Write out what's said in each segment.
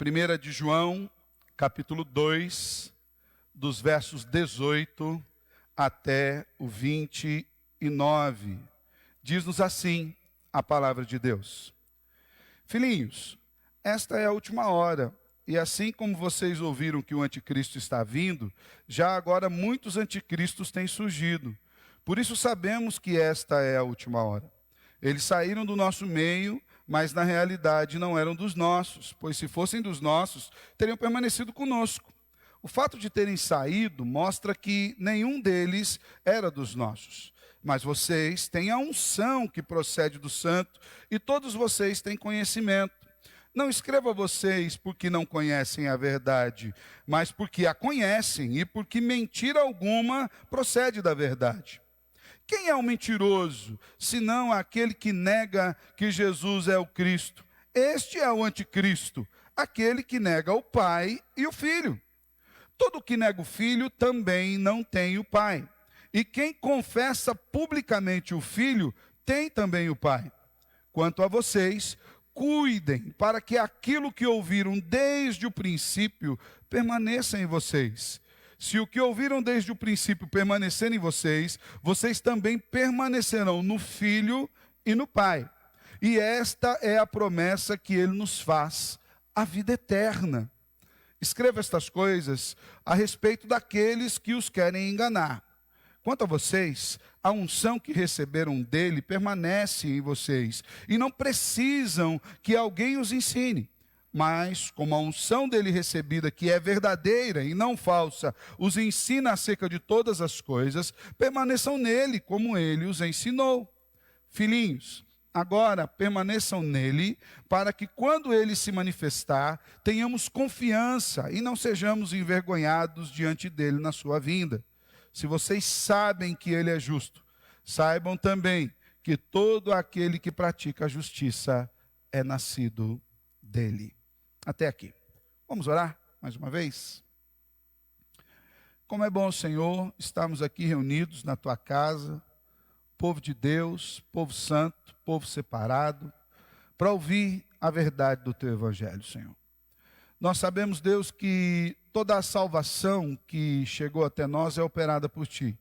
1 de João, capítulo 2, dos versos 18 até o 29. Diz-nos assim a palavra de Deus. Filhinhos, esta é a última hora, e assim como vocês ouviram que o anticristo está vindo, já agora muitos anticristos têm surgido. Por isso sabemos que esta é a última hora. Eles saíram do nosso meio, mas na realidade não eram dos nossos, pois se fossem dos nossos, teriam permanecido conosco. O fato de terem saído mostra que nenhum deles era dos nossos. Mas vocês têm a unção que procede do santo, e todos vocês têm conhecimento. Não escrevo a vocês porque não conhecem a verdade, mas porque a conhecem e porque mentira alguma procede da verdade. Quem é o mentiroso, senão aquele que nega que Jesus é o Cristo? Este é o anticristo, aquele que nega o Pai e o Filho. Todo que nega o Filho também não tem o Pai. E quem confessa publicamente o Filho, tem também o Pai. Quanto a vocês, cuidem para que aquilo que ouviram desde o princípio permaneça em vocês. Se o que ouviram desde o princípio permanecer em vocês, vocês também permanecerão no Filho e no Pai. E esta é a promessa que Ele nos faz, a vida eterna. Escreva estas coisas a respeito daqueles que os querem enganar. Quanto a vocês, a unção que receberam dele permanece em vocês, e não precisam que alguém os ensine. Mas, como a unção dele recebida, que é verdadeira e não falsa, os ensina acerca de todas as coisas, permaneçam nele, como ele os ensinou. Filhinhos, agora permaneçam nele, para que quando ele se manifestar, tenhamos confiança e não sejamos envergonhados diante dele na sua vinda. Se vocês sabem que ele é justo, saibam também que todo aquele que pratica a justiça é nascido dele. Até aqui. Vamos orar mais uma vez? Como é bom, Senhor, estarmos aqui reunidos na tua casa, povo de Deus, povo santo, povo separado, para ouvir a verdade do teu evangelho, Senhor. Nós sabemos, Deus, que toda a salvação que chegou até nós é operada por ti.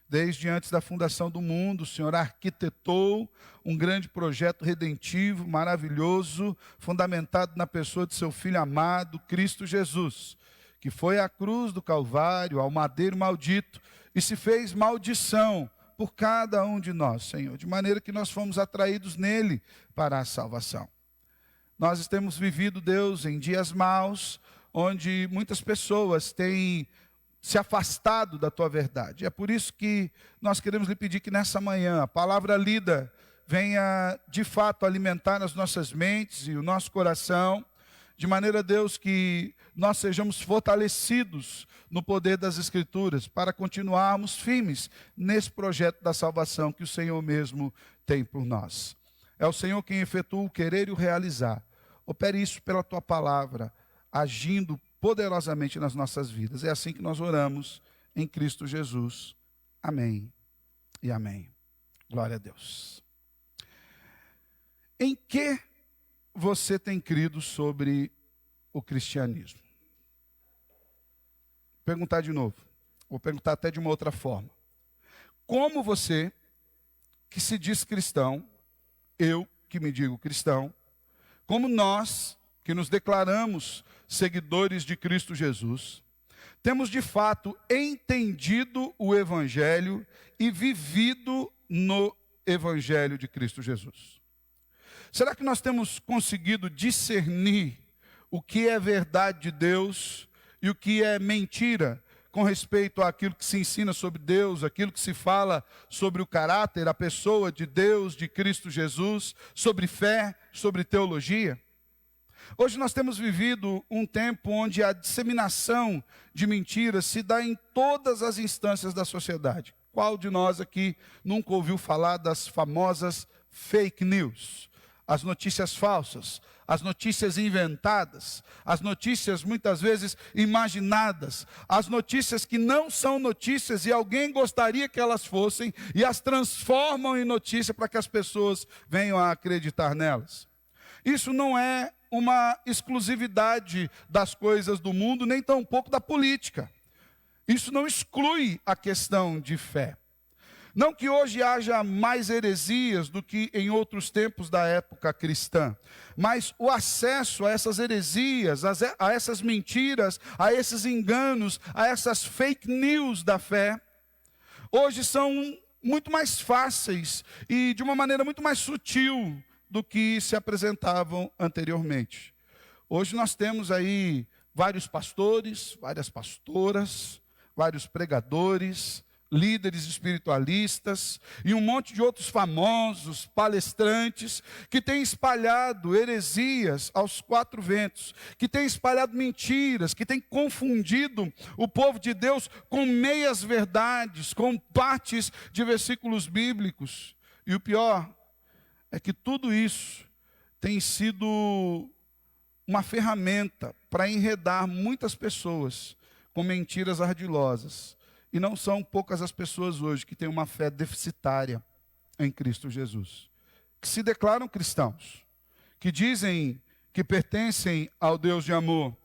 Desde antes da fundação do mundo, o Senhor arquitetou um grande projeto redentivo, maravilhoso, fundamentado na pessoa de seu Filho amado, Cristo Jesus, que foi à cruz do Calvário, ao madeiro maldito, e se fez maldição por cada um de nós, Senhor, de maneira que nós fomos atraídos nele para a salvação. Nós temos vivido, Deus, em dias maus, onde muitas pessoas têm se afastado da tua verdade. É por isso que nós queremos lhe pedir que nessa manhã a palavra lida venha de fato alimentar as nossas mentes e o nosso coração, de maneira, Deus, que nós sejamos fortalecidos no poder das Escrituras para continuarmos firmes nesse projeto da salvação que o Senhor mesmo tem por nós. É o Senhor quem efetua o querer e o realizar. Opere isso pela tua palavra, agindo poderosamente nas nossas vidas. É assim que nós oramos em Cristo Jesus. Amém e amém. Glória a Deus. Em que você tem crido sobre o cristianismo? Vou perguntar de novo. Vou perguntar até de uma outra forma. Como você, que se diz cristão, eu que me digo cristão, como nós que nos declaramos seguidores de Cristo Jesus, temos de fato entendido o Evangelho e vivido no Evangelho de Cristo Jesus? Será que nós temos conseguido discernir o que é verdade de Deus e o que é mentira com respeito àquilo que se ensina sobre Deus, aquilo que se fala sobre o caráter, a pessoa de Deus, de Cristo Jesus, sobre fé, sobre teologia? Hoje nós temos vivido um tempo onde a disseminação de mentiras se dá em todas as instâncias da sociedade. Qual de nós aqui nunca ouviu falar das famosas fake news? As notícias falsas, as notícias inventadas, as notícias muitas vezes imaginadas, as notícias que não são notícias e alguém gostaria que elas fossem e as transformam em notícia para que as pessoas venham a acreditar nelas. Isso não é uma exclusividade das coisas do mundo, nem tampouco da política. Isso não exclui a questão de fé. Não que hoje haja mais heresias do que em outros tempos da época cristã, mas o acesso a essas heresias, a essas mentiras, a esses enganos, a essas fake news da fé, hoje são muito mais fáceis e de uma maneira muito mais sutil do que se apresentavam anteriormente. Hoje nós temos aí vários pastores, várias pastoras, vários pregadores, líderes espiritualistas e um monte de outros famosos palestrantes que têm espalhado heresias aos quatro ventos, que têm espalhado mentiras, que têm confundido o povo de Deus com meias verdades, com partes de versículos bíblicos. E o pior é que tudo isso tem sido uma ferramenta para enredar muitas pessoas com mentiras ardilosas. E não são poucas as pessoas hoje que têm uma fé deficitária em Cristo Jesus, que se declaram cristãos, que dizem que pertencem ao Deus de amor,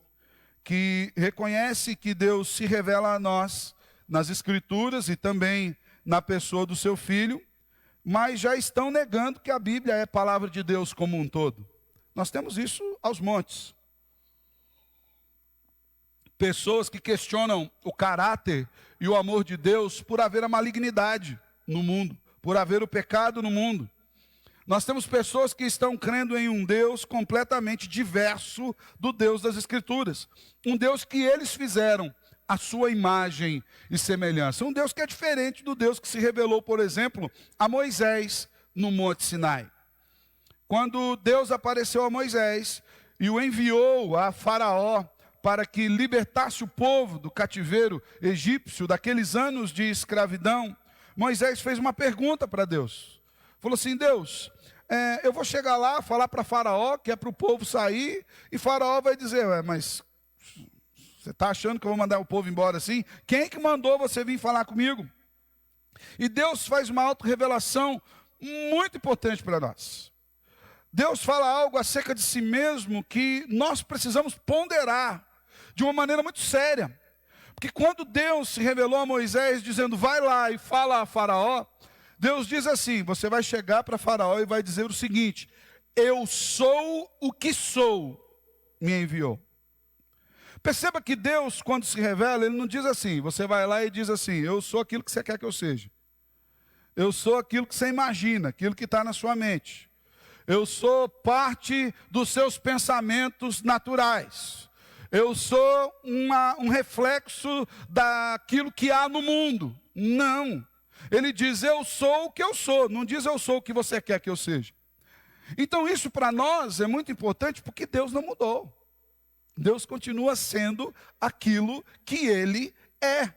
que reconhecem que Deus se revela a nós nas Escrituras e também na pessoa do seu Filho, mas já estão negando que a Bíblia é palavra de Deus como um todo. Nós temos isso aos montes. Pessoas que questionam o caráter e o amor de Deus por haver a malignidade no mundo, por haver o pecado no mundo. Nós temos pessoas que estão crendo em um Deus completamente diverso do Deus das Escrituras. Um Deus que eles fizeram a sua imagem e semelhança. Um Deus que é diferente do Deus que se revelou, por exemplo, a Moisés no Monte Sinai. Quando Deus apareceu a Moisés e o enviou a Faraó para que libertasse o povo do cativeiro egípcio, daqueles anos de escravidão, Moisés fez uma pergunta para Deus. Falou assim: Deus, eu vou chegar lá, falar para Faraó, que é para o povo sair, e Faraó vai dizer: mas você está achando que eu vou mandar o povo embora assim? Quem que mandou você vir falar comigo? E Deus faz uma autorrevelação muito importante para nós. Deus fala algo acerca de si mesmo que nós precisamos ponderar de uma maneira muito séria. Porque quando Deus se revelou a Moisés dizendo: vai lá e fala a Faraó, Deus diz assim: você vai chegar para Faraó e vai dizer o seguinte: eu sou o que sou, me enviou. Perceba que Deus, quando se revela, Ele não diz assim, você vai lá e diz assim: eu sou aquilo que você quer que eu seja. Eu sou aquilo que você imagina, aquilo que está na sua mente. Eu sou parte dos seus pensamentos naturais. Eu sou um reflexo daquilo que há no mundo. Não. Ele diz: eu sou o que eu sou. Não diz: eu sou o que você quer que eu seja. Então isso para nós é muito importante, porque Deus não mudou. Deus continua sendo aquilo que Ele é.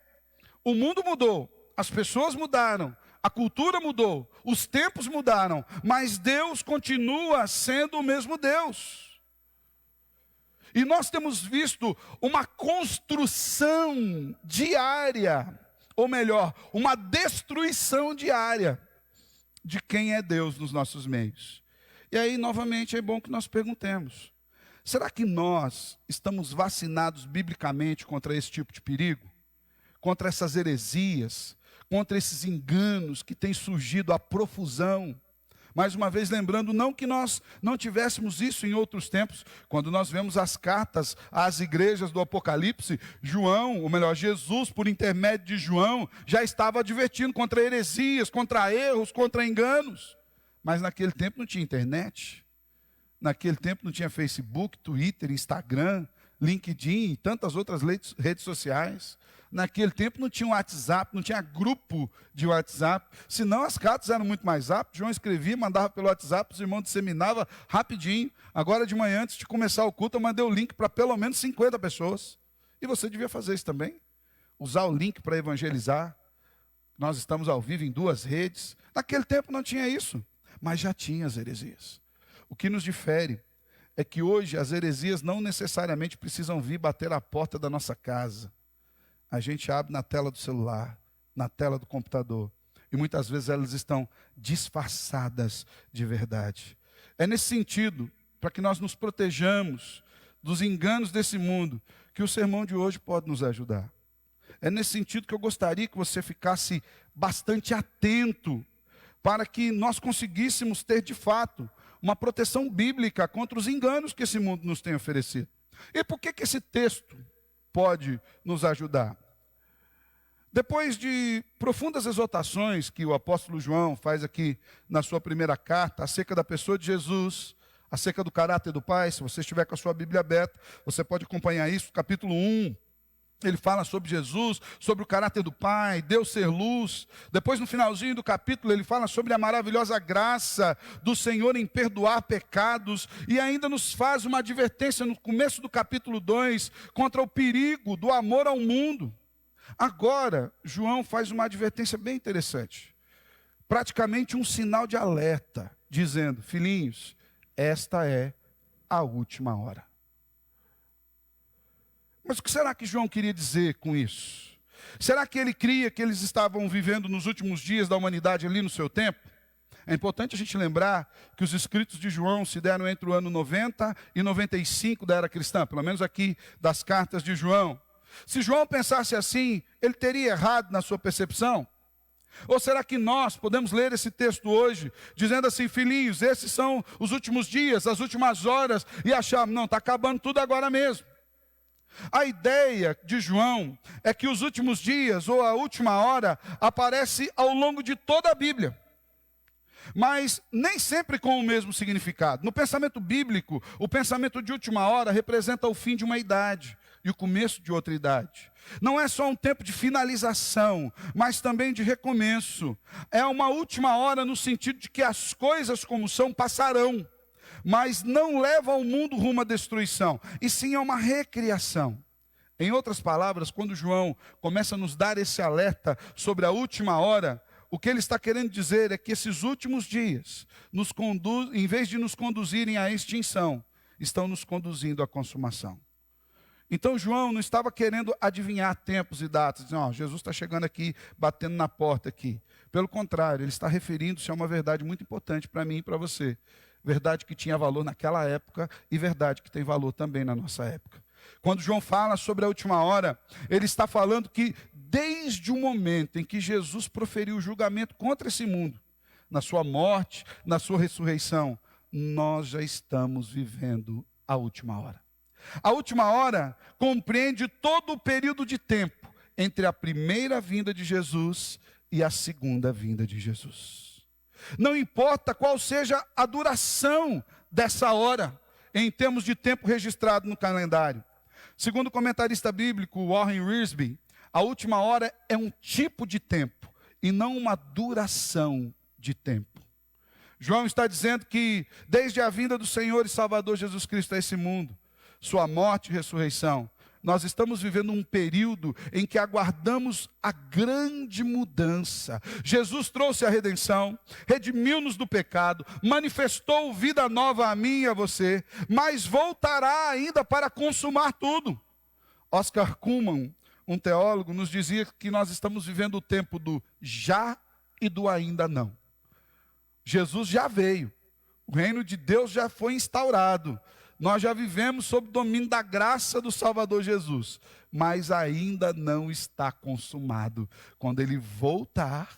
O mundo mudou, as pessoas mudaram, a cultura mudou, os tempos mudaram, mas Deus continua sendo o mesmo Deus. E nós temos visto uma construção diária, ou melhor, uma destruição diária de quem é Deus nos nossos meios. E aí, novamente, é bom que nós perguntemos: será que nós estamos vacinados biblicamente contra esse tipo de perigo? Contra essas heresias, contra esses enganos que têm surgido à profusão? Mais uma vez lembrando, não que nós não tivéssemos isso em outros tempos. Quando nós vemos as cartas às igrejas do Apocalipse, João, ou melhor, Jesus, por intermédio de João, já estava advertindo contra heresias, contra erros, contra enganos. Mas naquele tempo não tinha internet. Naquele tempo não tinha Facebook, Twitter, Instagram, LinkedIn e tantas outras redes sociais. Naquele tempo não tinha WhatsApp, não tinha grupo de WhatsApp. Senão as cartas eram muito mais rápidas. João escrevia, mandava pelo WhatsApp, os irmãos disseminavam rapidinho. Agora de manhã, antes de começar o culto, eu mandei o link para pelo menos 50 pessoas. E você devia fazer isso também. Usar o link para evangelizar. Nós estamos ao vivo em 2 redes. Naquele tempo não tinha isso, mas já tinha as heresias. O que nos difere é que hoje as heresias não necessariamente precisam vir bater a porta da nossa casa. A gente abre na tela do celular, na tela do computador. E muitas vezes elas estão disfarçadas de verdade. É nesse sentido para que nós nos protejamos dos enganos desse mundo, que o sermão de hoje pode nos ajudar. É nesse sentido que eu gostaria que você ficasse bastante atento, para que nós conseguíssemos ter, de fato, uma proteção bíblica contra os enganos que esse mundo nos tem oferecido. E por que esse texto pode nos ajudar? Depois de profundas exortações que o apóstolo João faz aqui na sua primeira carta, acerca da pessoa de Jesus, acerca do caráter do Pai, se você estiver com a sua Bíblia aberta, você pode acompanhar isso, capítulo 1. Ele fala sobre Jesus, sobre o caráter do Pai, Deus ser luz. Depois, no finalzinho do capítulo, ele fala sobre a maravilhosa graça do Senhor em perdoar pecados. E ainda nos faz uma advertência no começo do capítulo 2 contra o perigo do amor ao mundo. Agora, João faz uma advertência bem interessante. Praticamente um sinal de alerta, dizendo: filhinhos, esta é a última hora. Mas o que será que João queria dizer com isso? Será que ele cria que eles estavam vivendo nos últimos dias da humanidade ali no seu tempo? É importante a gente lembrar que os escritos de João se deram entre o ano 90 e 95 da era cristã, pelo menos aqui das cartas de João. Se João pensasse assim, ele teria errado na sua percepção? Ou será que nós podemos ler esse texto hoje, dizendo assim: filhinhos, esses são os últimos dias, as últimas horas, e acharmos, não, está acabando tudo agora mesmo? A ideia de João é que os últimos dias, ou a última hora, aparece ao longo de toda a Bíblia. Mas nem sempre com o mesmo significado. No pensamento bíblico, o pensamento de última hora representa o fim de uma idade e o começo de outra idade. Não é só um tempo de finalização, mas também de recomeço. É uma última hora no sentido de que as coisas como são passarão, mas não leva o mundo rumo à destruição, e sim a uma recriação. Em outras palavras, quando João começa a nos dar esse alerta sobre a última hora, o que ele está querendo dizer é que esses últimos dias, em vez de nos conduzirem à extinção, estão nos conduzindo à consumação. Então João não estava querendo adivinhar tempos e datas, dizendo: Jesus está chegando aqui, batendo na porta aqui. Pelo contrário, ele está referindo-se a uma verdade muito importante para mim e para você. Verdade que tinha valor naquela época e verdade que tem valor também na nossa época. Quando João fala sobre a última hora, ele está falando que desde o momento em que Jesus proferiu o julgamento contra esse mundo, na sua morte, na sua ressurreição, nós já estamos vivendo a última hora. A última hora compreende todo o período de tempo entre a primeira vinda de Jesus e a segunda vinda de Jesus. Não importa qual seja a duração dessa hora, em termos de tempo registrado no calendário. Segundo o comentarista bíblico Warren Wiersbe, a última hora é um tipo de tempo e não uma duração de tempo. João está dizendo que desde a vinda do Senhor e Salvador Jesus Cristo a esse mundo, sua morte e ressurreição, nós estamos vivendo um período em que aguardamos a grande mudança. Jesus trouxe a redenção, redimiu-nos do pecado, manifestou vida nova a mim e a você, mas voltará ainda para consumar tudo. Oscar Cullmann, um teólogo, nos dizia que nós estamos vivendo o tempo do já e do ainda não. Jesus já veio, o reino de Deus já foi instaurado. Nós já vivemos sob o domínio da graça do Salvador Jesus, mas ainda não está consumado. Quando ele voltar,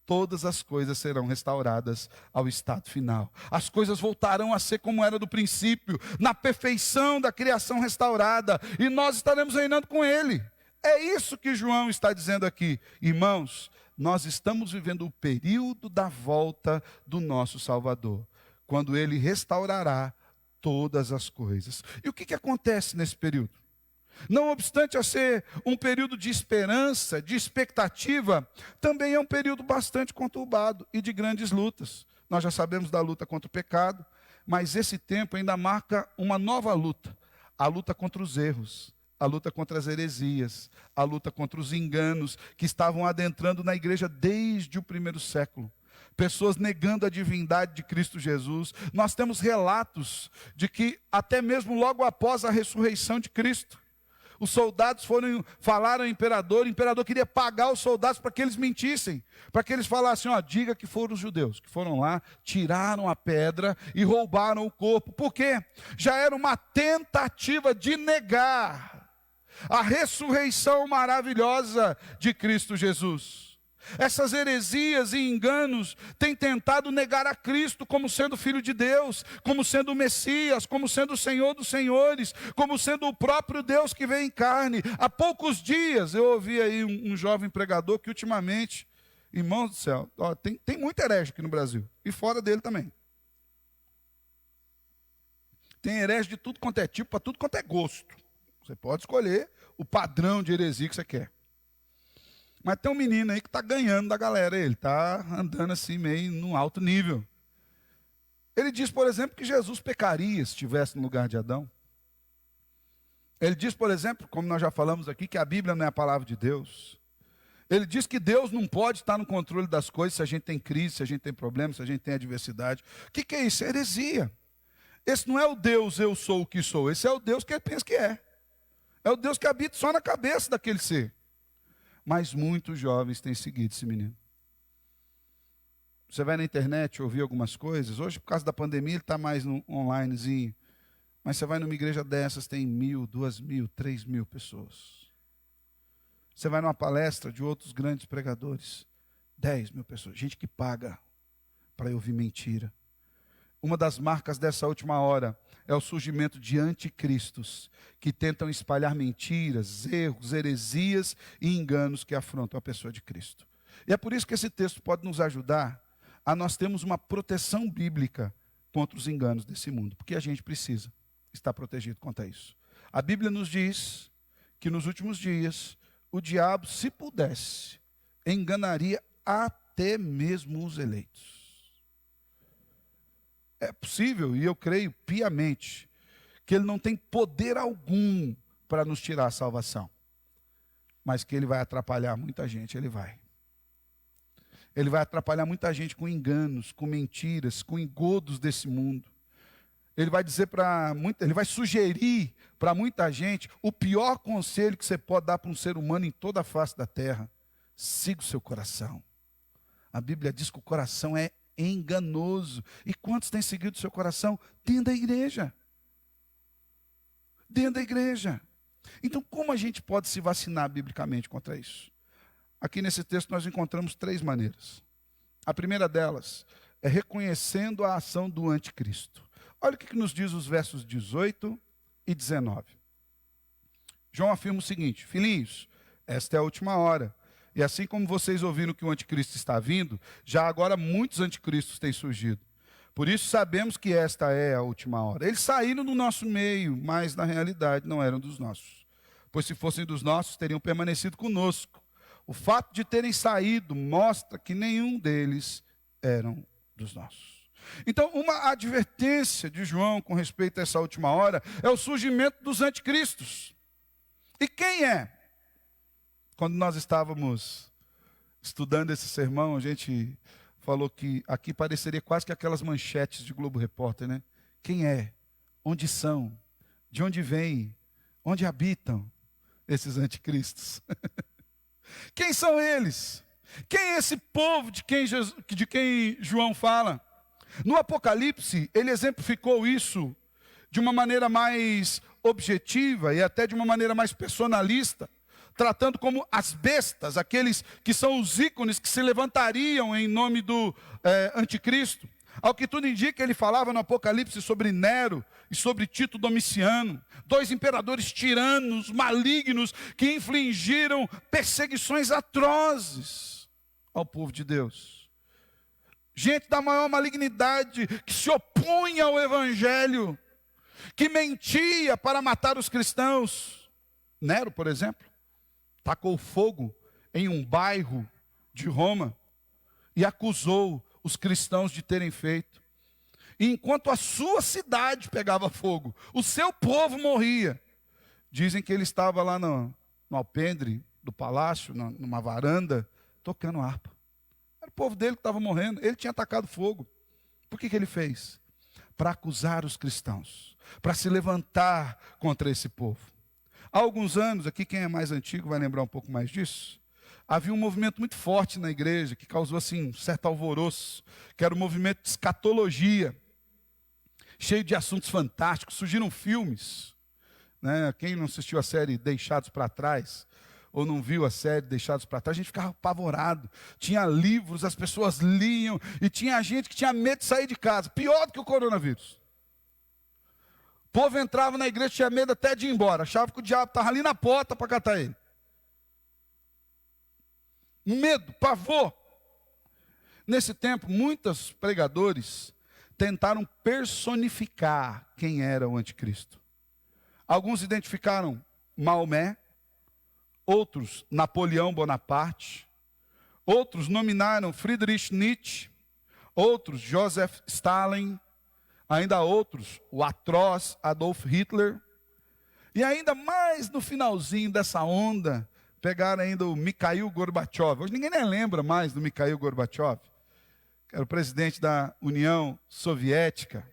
todas as coisas serão restauradas ao estado final. As coisas voltarão a ser como era do princípio, na perfeição da criação restaurada, e nós estaremos reinando com ele. É isso que João está dizendo aqui. Irmãos, nós estamos vivendo o período da volta do nosso Salvador, quando ele restaurará todas as coisas. E o que acontece nesse período? Não obstante a ser um período de esperança, de expectativa, também é um período bastante conturbado e de grandes lutas. Nós já sabemos da luta contra o pecado, mas esse tempo ainda marca uma nova luta. A luta contra os erros, a luta contra as heresias, a luta contra os enganos que estavam adentrando na igreja desde o primeiro século. Pessoas negando a divindade de Cristo Jesus. Nós temos relatos de que até mesmo logo após a ressurreição de Cristo, Os soldados falaram ao imperador, o imperador queria pagar os soldados para que eles mentissem, para que eles falassem, diga que foram os judeus, que foram lá, tiraram a pedra e roubaram o corpo. Por quê? Já era uma tentativa de negar a ressurreição maravilhosa de Cristo Jesus. Essas heresias e enganos têm tentado negar a Cristo como sendo Filho de Deus, como sendo o Messias, como sendo o Senhor dos Senhores, como sendo o próprio Deus que veio em carne. Há poucos dias eu ouvi aí um jovem pregador que ultimamente, irmãos do céu, tem muito herege aqui no Brasil, e fora dele também. Tem herege de tudo quanto é tipo, para tudo quanto é gosto. Você pode escolher o padrão de heresia que você quer. Mas tem um menino aí que está ganhando da galera, ele está andando assim meio num alto nível. Ele diz, por exemplo, que Jesus pecaria se estivesse no lugar de Adão. Ele diz, por exemplo, como nós já falamos aqui, que a Bíblia não é a palavra de Deus. Ele diz que Deus não pode estar no controle das coisas se a gente tem crise, se a gente tem problemas, se a gente tem adversidade. O que é isso? É heresia. Esse não é o Deus eu sou o que sou, esse é o Deus que ele pensa que é. É o Deus que habita só na cabeça daquele ser. Mas muitos jovens têm seguido esse menino. Você vai na internet ouvir algumas coisas. Hoje, por causa da pandemia, ele está mais no onlinezinho. Mas você vai numa igreja dessas, tem 1.000, 2.000, 3.000 pessoas. Você vai numa palestra de outros grandes pregadores, 10.000 pessoas. Gente que paga para ouvir mentira. Uma das marcas dessa última hora é o surgimento de anticristos, que tentam espalhar mentiras, erros, heresias e enganos que afrontam a pessoa de Cristo. E é por isso que esse texto pode nos ajudar a nós termos uma proteção bíblica contra os enganos desse mundo, porque a gente precisa estar protegido contra isso. A Bíblia nos diz que nos últimos dias, o diabo, se pudesse, enganaria até mesmo os eleitos. É possível, e eu creio piamente, que ele não tem poder algum para nos tirar a salvação. Mas que ele vai atrapalhar muita gente, ele vai. Ele vai atrapalhar muita gente com enganos, com mentiras, com engodos desse mundo. Ele vai dizer ele vai sugerir para muita gente o pior conselho que você pode dar para um ser humano em toda a face da terra. Siga o seu coração. A Bíblia diz que o coração é enganoso. E quantos têm seguido o seu coração? Dentro da igreja. Dentro da igreja. Então, como a gente pode se vacinar biblicamente contra isso? Aqui nesse texto nós encontramos 3 maneiras. A primeira delas é reconhecendo a ação do anticristo. Olha o que nos diz os versos 18 e 19. João afirma o seguinte: filhinhos, esta é a última hora. E assim como vocês ouviram que o anticristo está vindo, já agora muitos anticristos têm surgido. Por isso sabemos que esta é a última hora. Eles saíram do nosso meio, mas na realidade não eram dos nossos. Pois se fossem dos nossos, teriam permanecido conosco. O fato de terem saído mostra que nenhum deles eram dos nossos. Então, uma advertência de João com respeito a essa última hora é o surgimento dos anticristos. E quem é? Quando nós estávamos estudando esse sermão, a gente falou que aqui pareceria quase que aquelas manchetes de Globo Repórter, né? Quem é? Onde são? De onde vêm? Onde habitam esses anticristos? Quem são eles? Quem é esse povo de quem João fala? No Apocalipse, ele exemplificou isso de uma maneira mais objetiva e até de uma maneira mais personalista, tratando como as bestas, aqueles que são os ícones que se levantariam em nome do anticristo. Ao que tudo indica, ele falava no Apocalipse sobre Nero e sobre Tito Domiciano, 2 imperadores tiranos, malignos, que infligiram perseguições atrozes ao povo de Deus. Gente da maior malignidade, que se opunha ao evangelho, que mentia para matar os cristãos. Nero, por exemplo, tacou fogo em um bairro de Roma e acusou os cristãos de terem feito. E enquanto a sua cidade pegava fogo, o seu povo morria. Dizem que ele estava lá no alpendre do palácio, numa varanda, tocando harpa. Era o povo dele que estava morrendo, ele tinha atacado fogo. Por que ele fez? Para acusar os cristãos, para se levantar contra esse povo. Há alguns anos, aqui quem é mais antigo vai lembrar um pouco mais disso, havia um movimento muito forte na igreja, que causou assim um certo alvoroço, que era o movimento de escatologia, cheio de assuntos fantásticos, surgiram filmes, né? Quem não assistiu a série Deixados para Trás, ou não viu a série Deixados para Trás, a gente ficava apavorado. Tinha livros, as pessoas liam, e tinha gente que tinha medo de sair de casa, pior do que o coronavírus. O povo entrava na igreja, tinha medo até de ir embora, achava que o diabo estava ali na porta para catar ele. Medo, pavor. Nesse tempo, muitos pregadores tentaram personificar quem era o anticristo. Alguns identificaram Maomé, outros Napoleão Bonaparte, outros nominaram Friedrich Nietzsche, outros Joseph Stalin, ainda outros o atroz Adolf Hitler, e ainda mais no finalzinho dessa onda, pegaram ainda o Mikhail Gorbachev. Hoje ninguém nem lembra mais do Mikhail Gorbachev, que era o presidente da União Soviética.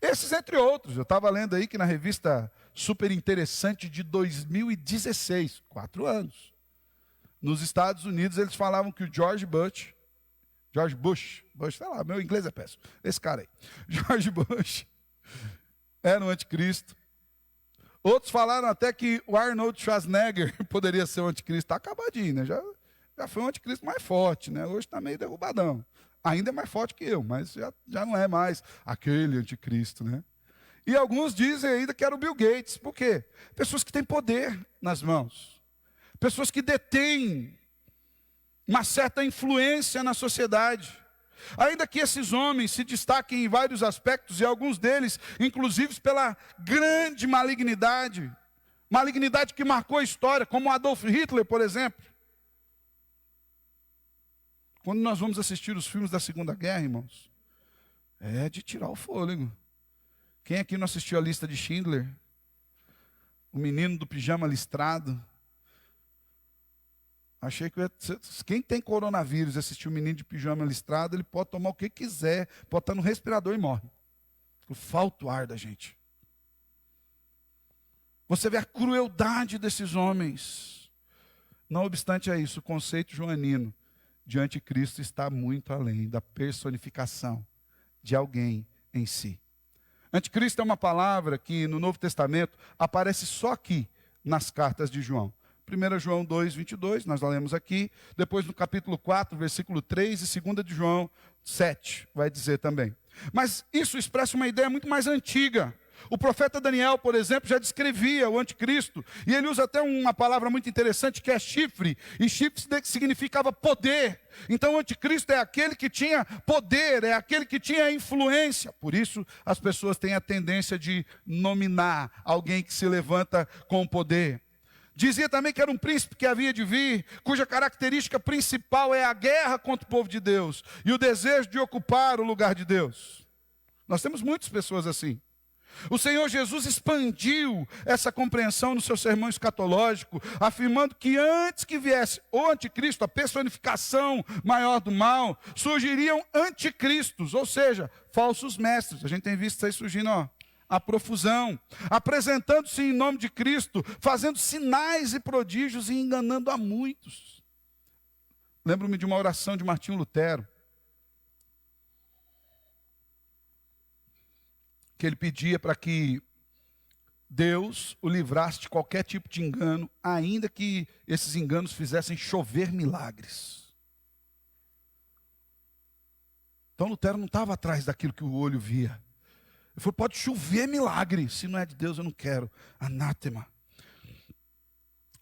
Esses entre outros, eu estava lendo aí que na revista Super Interessante de 2016, 4 anos, nos Estados Unidos eles falavam que o George Bush, sei lá, meu inglês é péssimo, esse cara aí, George Bush, era um anticristo. Outros falaram até que o Arnold Schwarzenegger poderia ser o anticristo. Está acabadinho, né? Já foi um anticristo mais forte, né? Hoje está meio derrubadão. Ainda é mais forte que eu, mas já não é mais aquele anticristo, né? E alguns dizem ainda que era o Bill Gates. Por quê? Pessoas que têm poder nas mãos. Pessoas que detêm uma certa influência na sociedade. Ainda que esses homens se destaquem em vários aspectos, e alguns deles, inclusive pela grande malignidade que marcou a história, como Adolf Hitler, por exemplo. Quando nós vamos assistir os filmes da Segunda Guerra, irmãos, é de tirar o fôlego. Quem aqui não assistiu a lista de Schindler? O menino do pijama listrado. Achei que quem tem coronavírus e assistiu o menino de pijama listrado, ele pode tomar o que quiser, pode estar no respirador e morre. Falta o ar da gente. Você vê a crueldade desses homens. Não obstante a isso, o conceito joanino de anticristo está muito além da personificação de alguém em si. Anticristo é uma palavra que no Novo Testamento aparece só aqui nas cartas de João. 1 João 2, 22, nós lemos aqui. Depois no capítulo 4, versículo 3 e 2 de João 7, vai dizer também. Mas isso expressa uma ideia muito mais antiga. O profeta Daniel, por exemplo, já descrevia o anticristo. E ele usa até uma palavra muito interessante que é chifre. E chifre significava poder. Então o anticristo é aquele que tinha poder, é aquele que tinha influência. Por isso as pessoas têm a tendência de nominar alguém que se levanta com poder. Dizia também que era um príncipe que havia de vir, cuja característica principal é a guerra contra o povo de Deus e o desejo de ocupar o lugar de Deus. Nós temos muitas pessoas assim. O Senhor Jesus expandiu essa compreensão no seu sermão escatológico, afirmando que antes que viesse o anticristo, a personificação maior do mal, surgiriam anticristos, ou seja, falsos mestres. A gente tem visto isso aí surgindo, a profusão, apresentando-se em nome de Cristo, fazendo sinais e prodígios e enganando a muitos. Lembro-me de uma oração de Martinho Lutero, que ele pedia para que Deus o livrasse de qualquer tipo de engano, ainda que esses enganos fizessem chover milagres. Então Lutero não estava atrás daquilo que o olho via. Ele falou, pode chover milagre, se não é de Deus eu não quero, anátema.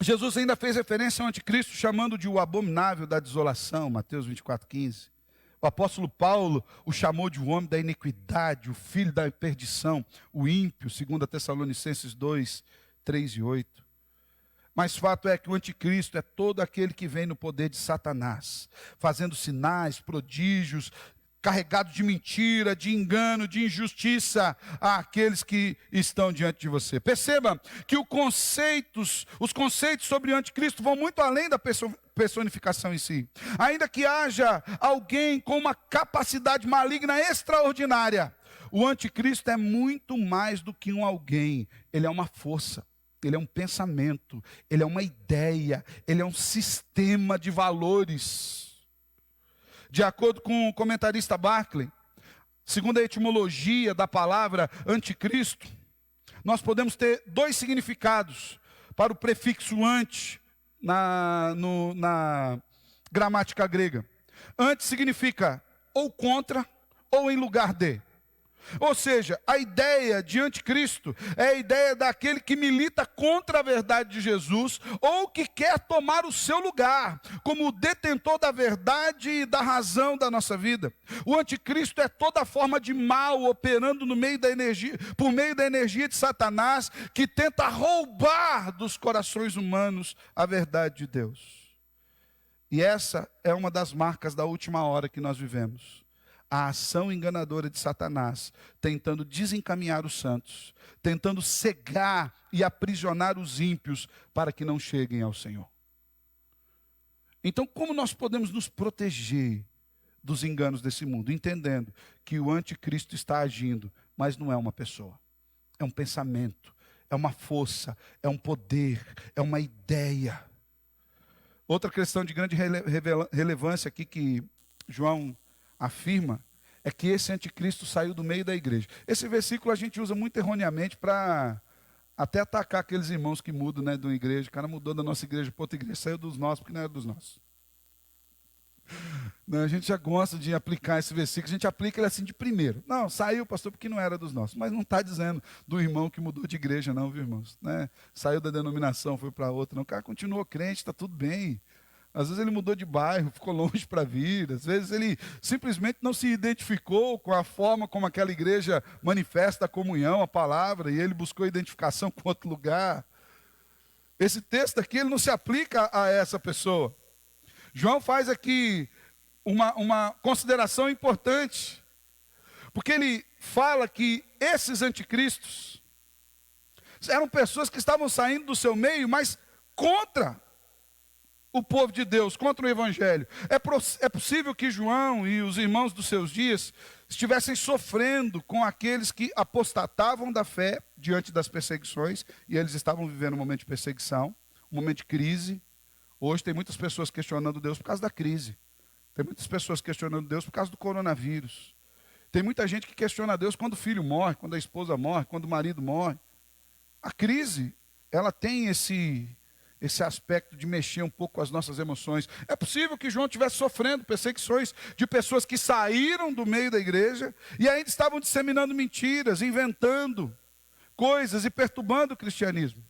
Jesus ainda fez referência ao anticristo, chamando de o abominável da desolação, Mateus 24:15. O apóstolo Paulo o chamou de o homem da iniquidade, o filho da perdição, o ímpio, 2 Tessalonicenses 2, 3 e 8. Mas fato é que o anticristo é todo aquele que vem no poder de Satanás, fazendo sinais, prodígios, carregado de mentira, de engano, de injustiça àqueles que estão diante de você. Perceba que os conceitos sobre o anticristo vão muito além da personificação em si. Ainda que haja alguém com uma capacidade maligna extraordinária, o anticristo é muito mais do que um alguém, ele é uma força. ele é um pensamento, ele é uma ideia, ele é um sistema de valores. De acordo com o comentarista Barclay, segundo a etimologia da palavra anticristo, nós podemos ter dois significados para o prefixo anti na gramática grega. Anti significa ou contra ou em lugar de. Ou seja, a ideia de anticristo é a ideia daquele que milita contra a verdade de Jesus ou que quer tomar o seu lugar como o detentor da verdade e da razão da nossa vida. O anticristo é toda forma de mal operando por meio da energia de Satanás, que tenta roubar dos corações humanos a verdade de Deus. E essa é uma das marcas da última hora que nós vivemos. A ação enganadora de Satanás, tentando desencaminhar os santos, tentando cegar e aprisionar os ímpios para que não cheguem ao Senhor. Então, como nós podemos nos proteger dos enganos desse mundo? Entendendo que o anticristo está agindo, mas não é uma pessoa, é um pensamento, é uma força, é um poder, é uma ideia. Outra questão de grande relevância aqui que João afirma é que esse anticristo saiu do meio da igreja. Esse versículo a gente usa muito erroneamente para até atacar aqueles irmãos que mudam, né, de uma igreja. O cara mudou da nossa igreja para outra igreja, saiu dos nossos porque não era dos nossos. Não, a gente já gosta de aplicar esse versículo, a gente aplica ele assim de primeiro. Não, saiu, pastor, porque não era dos nossos. Mas não está dizendo do irmão que mudou de igreja, não, viu, irmãos? Né? Saiu da denominação, foi para outra. Não, o cara continuou crente, está tudo bem. Às vezes ele mudou de bairro, ficou longe para vir. Às vezes ele simplesmente não se identificou com a forma como aquela igreja manifesta a comunhão, a palavra, e ele buscou identificação com outro lugar. Esse texto aqui ele não se aplica a essa pessoa. João faz aqui uma consideração importante, porque ele fala que esses anticristos eram pessoas que estavam saindo do seu meio, mas contra o povo de Deus, contra o evangelho. É possível que João e os irmãos dos seus dias estivessem sofrendo com aqueles que apostatavam da fé diante das perseguições, e eles estavam vivendo um momento de perseguição, um momento de crise. Hoje tem muitas pessoas questionando Deus por causa da crise. Tem muitas pessoas questionando Deus por causa do coronavírus. Tem muita gente que questiona Deus quando o filho morre, quando a esposa morre, quando o marido morre. A crise, ela tem esse aspecto de mexer um pouco com as nossas emoções. É possível que João estivesse sofrendo perseguições de pessoas que saíram do meio da igreja e ainda estavam disseminando mentiras, inventando coisas e perturbando o cristianismo.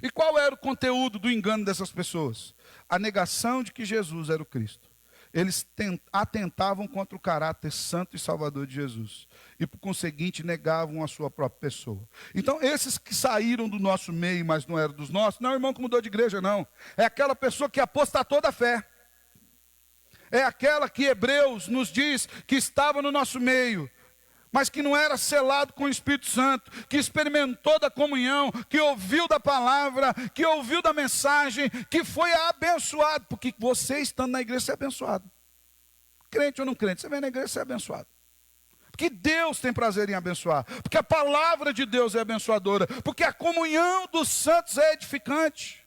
E qual era o conteúdo do engano dessas pessoas? A negação de que Jesus era o Cristo. Eles atentavam contra o caráter santo e salvador de Jesus. E, por conseguinte, negavam a sua própria pessoa. Então, esses que saíram do nosso meio, mas não eram dos nossos, não é o irmão que mudou de igreja, não. É aquela pessoa que apostatou da fé. É aquela que Hebreus nos diz que estava no nosso meio, mas que não era selado com o Espírito Santo, que experimentou da comunhão, que ouviu da palavra, que ouviu da mensagem, que foi abençoado, porque você estando na igreja, você é abençoado. Crente ou não crente, você vem na igreja, você é abençoado. Porque Deus tem prazer em abençoar, porque a palavra de Deus é abençoadora, porque a comunhão dos santos é edificante.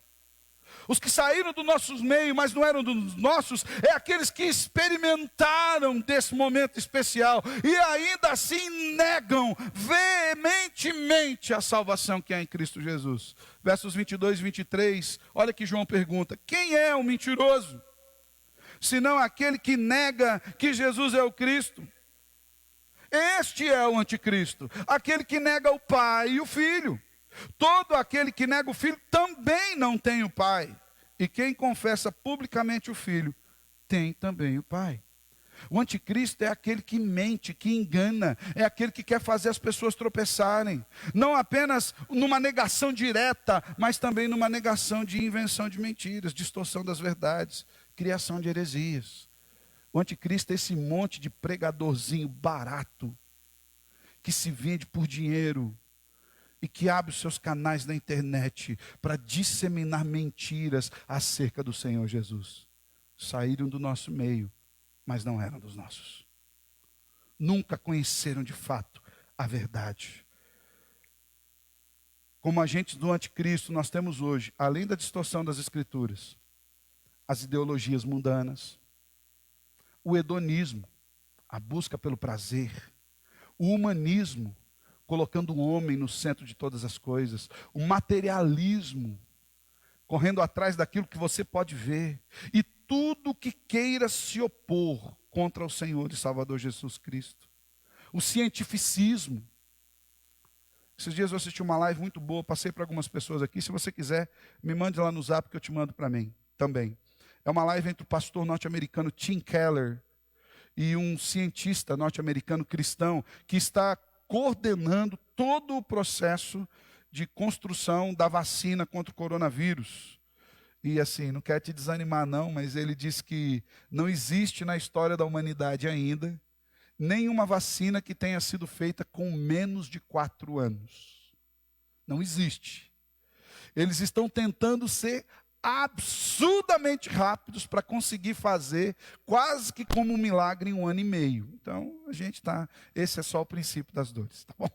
Os que saíram do nossos meios, mas não eram dos nossos, é aqueles que experimentaram desse momento especial e ainda assim negam veementemente a salvação que há em Cristo Jesus. Versos 22 e 23, olha que João pergunta: quem é o mentiroso? Senão aquele que nega que Jesus é o Cristo. Este é o anticristo, aquele que nega o Pai e o Filho. Todo aquele que nega o Filho também não tem o Pai. E quem confessa publicamente o Filho, tem também o Pai. O anticristo é aquele que mente, que engana, é aquele que quer fazer as pessoas tropeçarem. Não apenas numa negação direta, mas também numa negação de invenção de mentiras, distorção das verdades, criação de heresias. O anticristo é esse monte de pregadorzinho barato, que se vende por dinheiro, e que abre os seus canais na internet para disseminar mentiras acerca do Senhor Jesus. Saíram do nosso meio, mas não eram dos nossos. Nunca conheceram de fato a verdade. como agentes do anticristo, nós temos hoje, além da distorção das escrituras, as ideologias mundanas, o hedonismo, a busca pelo prazer, o humanismo, colocando o homem no centro de todas as coisas, o materialismo, correndo atrás daquilo que você pode ver, e tudo que queira se opor contra o Senhor e Salvador Jesus Cristo. O cientificismo. Esses dias eu assisti uma live muito boa, passei para algumas pessoas aqui. Se você quiser, me mande lá no zap que eu te mando para mim também. É uma live entre o pastor norte-americano Tim Keller e um cientista norte-americano cristão que está coordenando todo o processo de construção da vacina contra o coronavírus. E assim, não quero te desanimar não, mas ele diz que não existe na história da humanidade ainda nenhuma vacina que tenha sido feita com menos de 4 anos. Não existe. Eles estão tentando ser absurdamente rápidos para conseguir fazer quase que como um milagre em 1 ano e meio. Então, a gente está... Esse é só o princípio das dores, tá bom?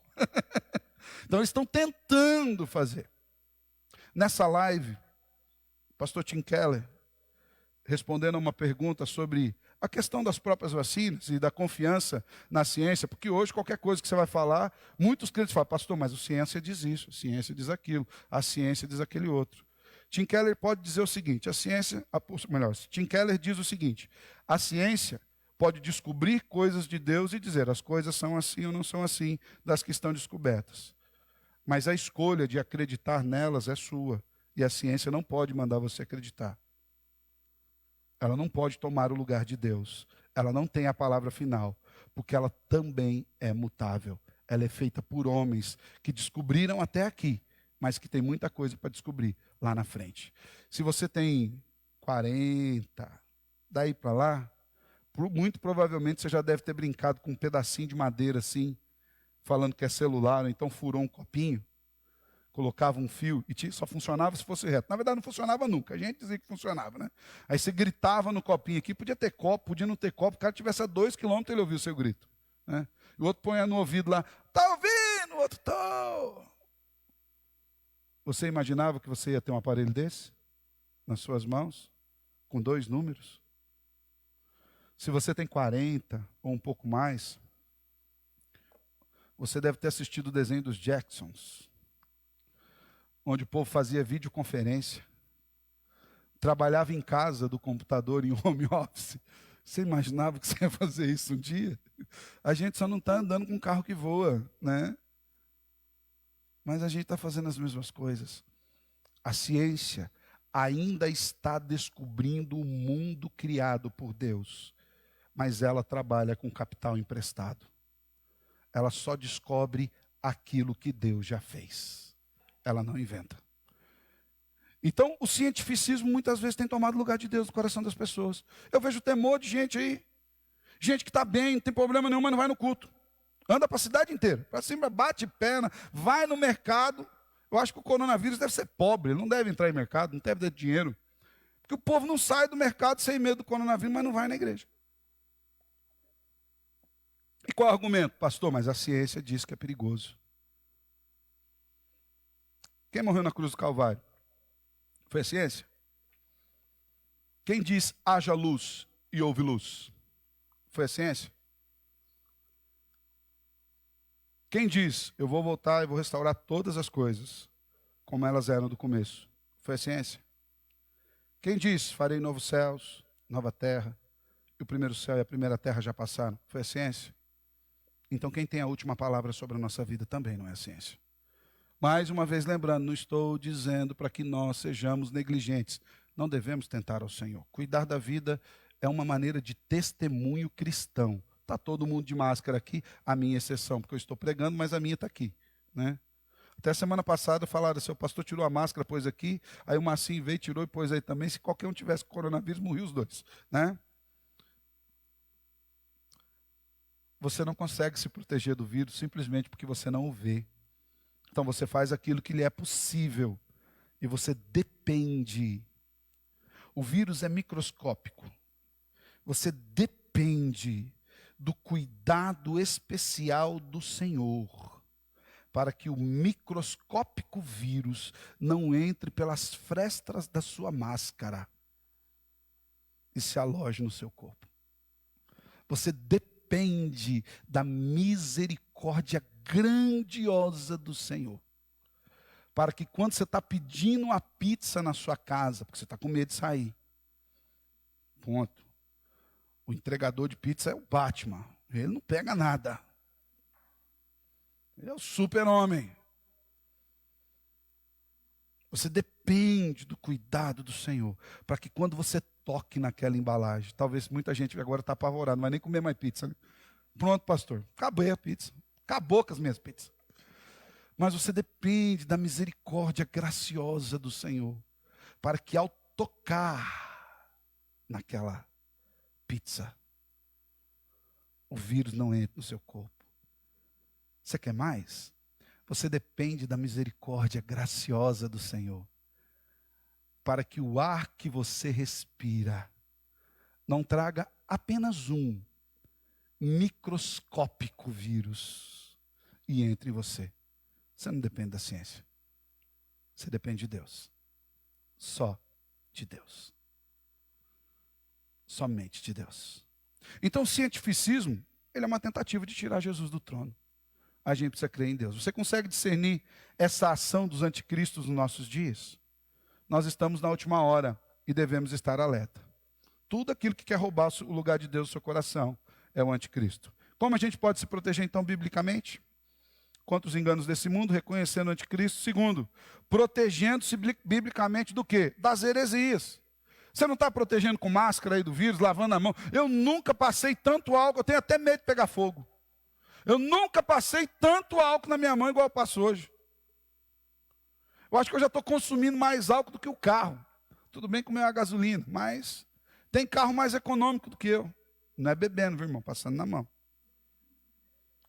Então, eles estão tentando fazer. Nessa live, o pastor Tim Keller, respondendo a uma pergunta sobre a questão das próprias vacinas e da confiança na ciência, porque hoje qualquer coisa que você vai falar, muitos crentes falam, pastor, mas a ciência diz isso, a ciência diz aquilo, a ciência diz aquele outro. Tim Keller pode dizer o seguinte, Tim Keller diz o seguinte, a ciência pode descobrir coisas de Deus e dizer, as coisas são assim ou não são assim, das que estão descobertas. Mas a escolha de acreditar nelas é sua, e a ciência não pode mandar você acreditar. Ela não pode tomar o lugar de Deus. Ela não tem a palavra final, porque ela também é mutável. Ela é feita por homens que descobriram até aqui, mas que tem muita coisa para descobrir lá na frente. Se você tem 40, daí para lá, muito provavelmente você já deve ter brincado com um pedacinho de madeira assim, falando que é celular, ou então furou um copinho, colocava um fio e só funcionava se fosse reto. Na verdade, não funcionava nunca. A gente dizia que funcionava, né? Aí você gritava no copinho aqui, podia ter copo, podia não ter copo. O cara tivesse a 2 quilômetros, ele ouvia o seu grito, né? E o outro põe no ouvido lá, tá ouvindo? O outro, tô. Você imaginava que você ia ter um aparelho desse nas suas mãos, com 2 números? Se você tem 40 ou um pouco mais, você deve ter assistido o desenho dos Jacksons, onde o povo fazia videoconferência, trabalhava em casa do computador, em home office. Você imaginava que você ia fazer isso um dia? A gente só não está andando com um carro que voa, né? Mas a gente está fazendo as mesmas coisas. A ciência ainda está descobrindo o mundo criado por Deus, mas ela trabalha com capital emprestado. Ela só descobre aquilo que Deus já fez. Ela não inventa. Então, o cientificismo muitas vezes tem tomado lugar de Deus no coração das pessoas. Eu vejo temor de gente aí. Gente que está bem, não tem problema nenhum, mas não vai no culto. Anda para a cidade inteira. Para cima, bate perna, vai no mercado. Eu acho que o coronavírus deve ser pobre. Ele não deve entrar em mercado, não deve ter dinheiro. Porque o povo não sai do mercado sem medo do coronavírus, mas não vai na igreja. E qual é o argumento? Pastor, mas a ciência diz que é perigoso. Quem morreu na cruz do Calvário? Foi a ciência? Quem diz haja luz e houve luz? Foi a ciência? Quem diz eu vou voltar e vou restaurar todas as coisas como elas eram do começo? Foi a ciência? Quem diz farei novos céus, nova terra, e o primeiro céu e a primeira terra já passaram? Foi a ciência? Então quem tem a última palavra sobre a nossa vida também não é a ciência. Mais uma vez lembrando, não estou dizendo para que nós sejamos negligentes. Não devemos tentar ao Senhor. Cuidar da vida é uma maneira de testemunho cristão. Está todo mundo de máscara aqui, a minha exceção, porque eu estou pregando, mas a minha está aqui, né? Até semana passada falaram, seu pastor tirou a máscara, pôs aqui, aí o Marcinho veio, tirou e pôs aí também. Se qualquer um tivesse coronavírus, morriam os dois, né? Você não consegue se proteger do vírus simplesmente porque você não o vê. Então você faz aquilo que lhe é possível e você depende. O vírus é microscópico. Você depende do cuidado especial do Senhor para que o microscópico vírus não entre pelas frestas da sua máscara e se aloje no seu corpo. Você depende da misericórdia grandiosa do Senhor, para que quando você está pedindo uma pizza na sua casa, porque você está com medo de sair, ponto. O entregador de pizza é o Batman, ele não pega nada. Ele é o super-homem. Você depende do cuidado do Senhor, para que quando você toque naquela embalagem, talvez muita gente agora está apavorada, não vai nem comer mais pizza. Né? Pronto, pastor, acabei a pizza. Acabou com as minhas pizzas. Mas você depende da misericórdia graciosa do Senhor, para que ao tocar naquela pizza, o vírus não entre no seu corpo. Você quer mais? Você depende da misericórdia graciosa do Senhor, para que o ar que você respira não traga apenas um microscópico vírus e entre em você. Você não depende da ciência. Você depende de Deus. Só de Deus. Somente de Deus. Então o cientificismo, ele é uma tentativa de tirar Jesus do trono. A gente precisa crer em Deus. Você consegue discernir essa ação dos anticristos nos nossos dias? Nós estamos na última hora e devemos estar alerta. Tudo aquilo que quer roubar o lugar de Deus no seu coração é o anticristo. Como a gente pode se proteger então biblicamente contra os enganos desse mundo, reconhecendo o anticristo? Segundo, protegendo-se biblicamente do quê? Das heresias. Você não está protegendo com máscara aí do vírus, lavando a mão. Eu nunca passei tanto álcool, eu tenho até medo de pegar fogo. Eu nunca passei tanto álcool na minha mão igual eu passo hoje. Eu acho que eu já estou consumindo mais álcool do que o carro. Tudo bem que o meu é a gasolina, mas tem carro mais econômico do que eu. Não é bebendo, viu, irmão? Passando na mão.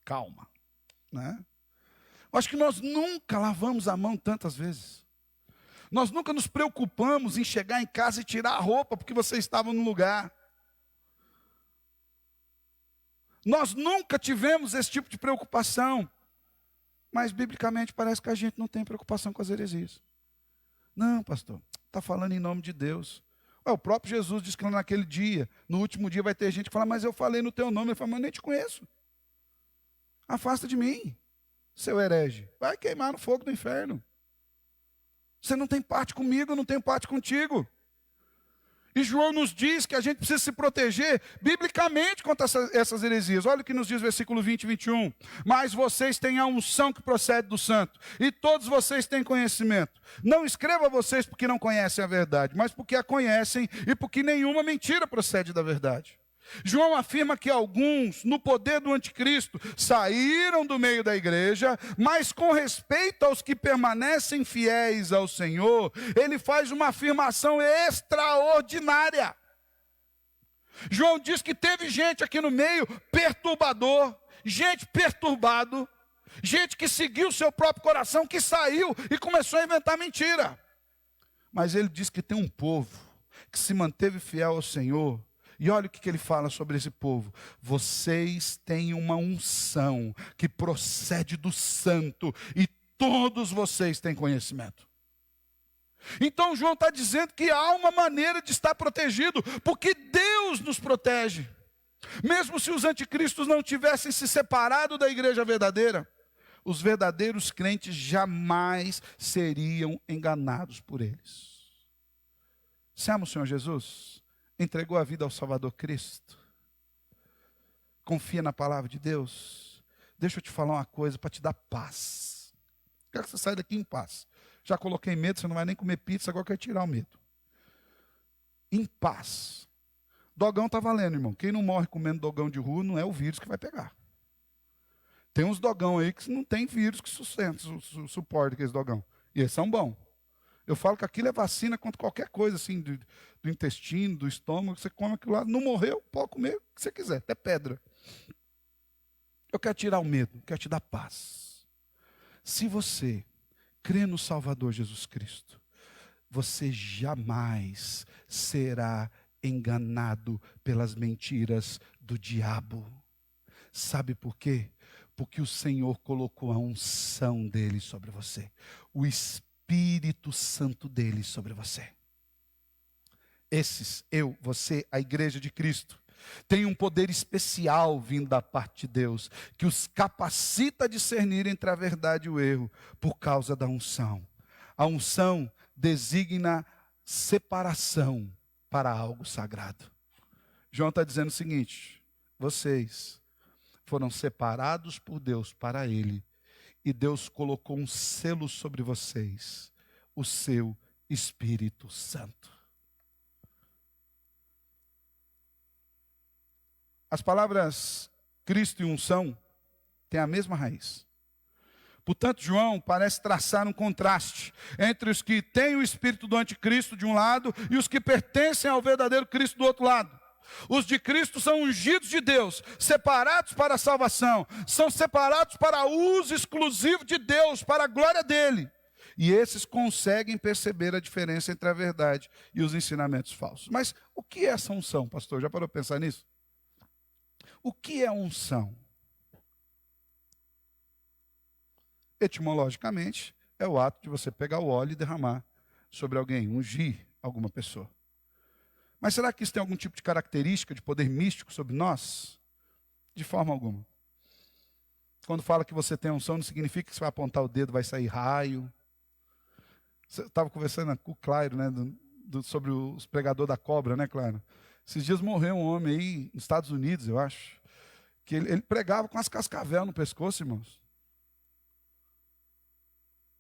Calma. Né? Eu acho que nós nunca lavamos a mão tantas vezes. Nós nunca nos preocupamos em chegar em casa e tirar a roupa porque você estava no lugar. Nós nunca tivemos esse tipo de preocupação. Mas, biblicamente, parece que a gente não tem preocupação com as heresias. Não, pastor, está falando em nome de Deus. Ué, o próprio Jesus disse que naquele dia, no último dia, vai ter gente que fala, mas eu falei no teu nome. Ele fala, mas eu nem te conheço. Afasta de mim, seu herege. Vai queimar no fogo do inferno. Você não tem parte comigo, eu não tenho parte contigo. E João nos diz que a gente precisa se proteger biblicamente contra essas heresias. Olha o que nos diz o versículo 20 e 21. Mas vocês têm a unção que procede do santo, e todos vocês têm conhecimento. Não escrevo a vocês porque não conhecem a verdade, mas porque a conhecem e porque nenhuma mentira procede da verdade. João afirma que alguns, no poder do anticristo, saíram do meio da igreja, mas com respeito aos que permanecem fiéis ao Senhor, ele faz uma afirmação extraordinária. João diz que teve gente aqui no meio perturbador, gente perturbado, gente que seguiu o seu próprio coração, que saiu e começou a inventar mentira. Mas ele diz que tem um povo que se manteve fiel ao Senhor. E olha o que ele fala sobre esse povo. Vocês têm uma unção que procede do santo e todos vocês têm conhecimento. Então João está dizendo que há uma maneira de estar protegido, porque Deus nos protege. Mesmo se os anticristos não tivessem se separado da igreja verdadeira, os verdadeiros crentes jamais seriam enganados por eles. Você ama o Senhor Jesus? Entregou a vida ao Salvador Cristo? Confia na palavra de Deus? Deixa eu te falar uma coisa para te dar paz. Quero que você saia daqui em paz. Já coloquei medo, você não vai nem comer pizza, agora eu quero tirar o medo. Em paz. Dogão está valendo, irmão. Quem não morre comendo dogão de rua não é o vírus que vai pegar. Tem uns dogão aí que não tem vírus que suporta aqueles dogão. E eles são bons. Eu falo que aquilo é vacina contra qualquer coisa, assim, do intestino, do estômago. Você come aquilo lá, não morreu, pode comer o que você quiser, até pedra. Eu quero tirar o medo, quero te dar paz. Se você crê no Salvador Jesus Cristo, você jamais será enganado pelas mentiras do diabo. Sabe por quê? Porque o Senhor colocou a unção dele sobre você. O Espírito Santo dele sobre você. Esses, eu, você, a igreja de Cristo, tem um poder especial vindo da parte de Deus, que os capacita a discernir entre a verdade e o erro, por causa da unção. A unção designa separação para algo sagrado. João está dizendo o seguinte: vocês foram separados por Deus para Ele, e Deus colocou um selo sobre vocês, o seu Espírito Santo. As palavras Cristo e unção têm a mesma raiz. Portanto, João parece traçar um contraste entre os que têm o espírito do anticristo de um lado e os que pertencem ao verdadeiro Cristo do outro lado. Os de Cristo são ungidos de Deus, separados para a salvação, são separados para uso exclusivo de Deus, para a glória dele. E esses conseguem perceber a diferença entre a verdade e os ensinamentos falsos. Mas o que é essa unção, pastor? Já parou para pensar nisso? O que é unção? Etimologicamente, é o ato de você pegar o óleo e derramar sobre alguém, ungir alguma pessoa. Mas será que isso tem algum tipo de característica, de poder místico sobre nós? De forma alguma. Quando fala que você tem unção, não significa que você vai apontar o dedo, vai sair raio. Você estava conversando com o Clairo, né, sobre os pregadores da cobra, né, Clairo? Esses dias morreu um homem aí, nos Estados Unidos, eu acho, que ele pregava com as cascavel no pescoço, irmãos.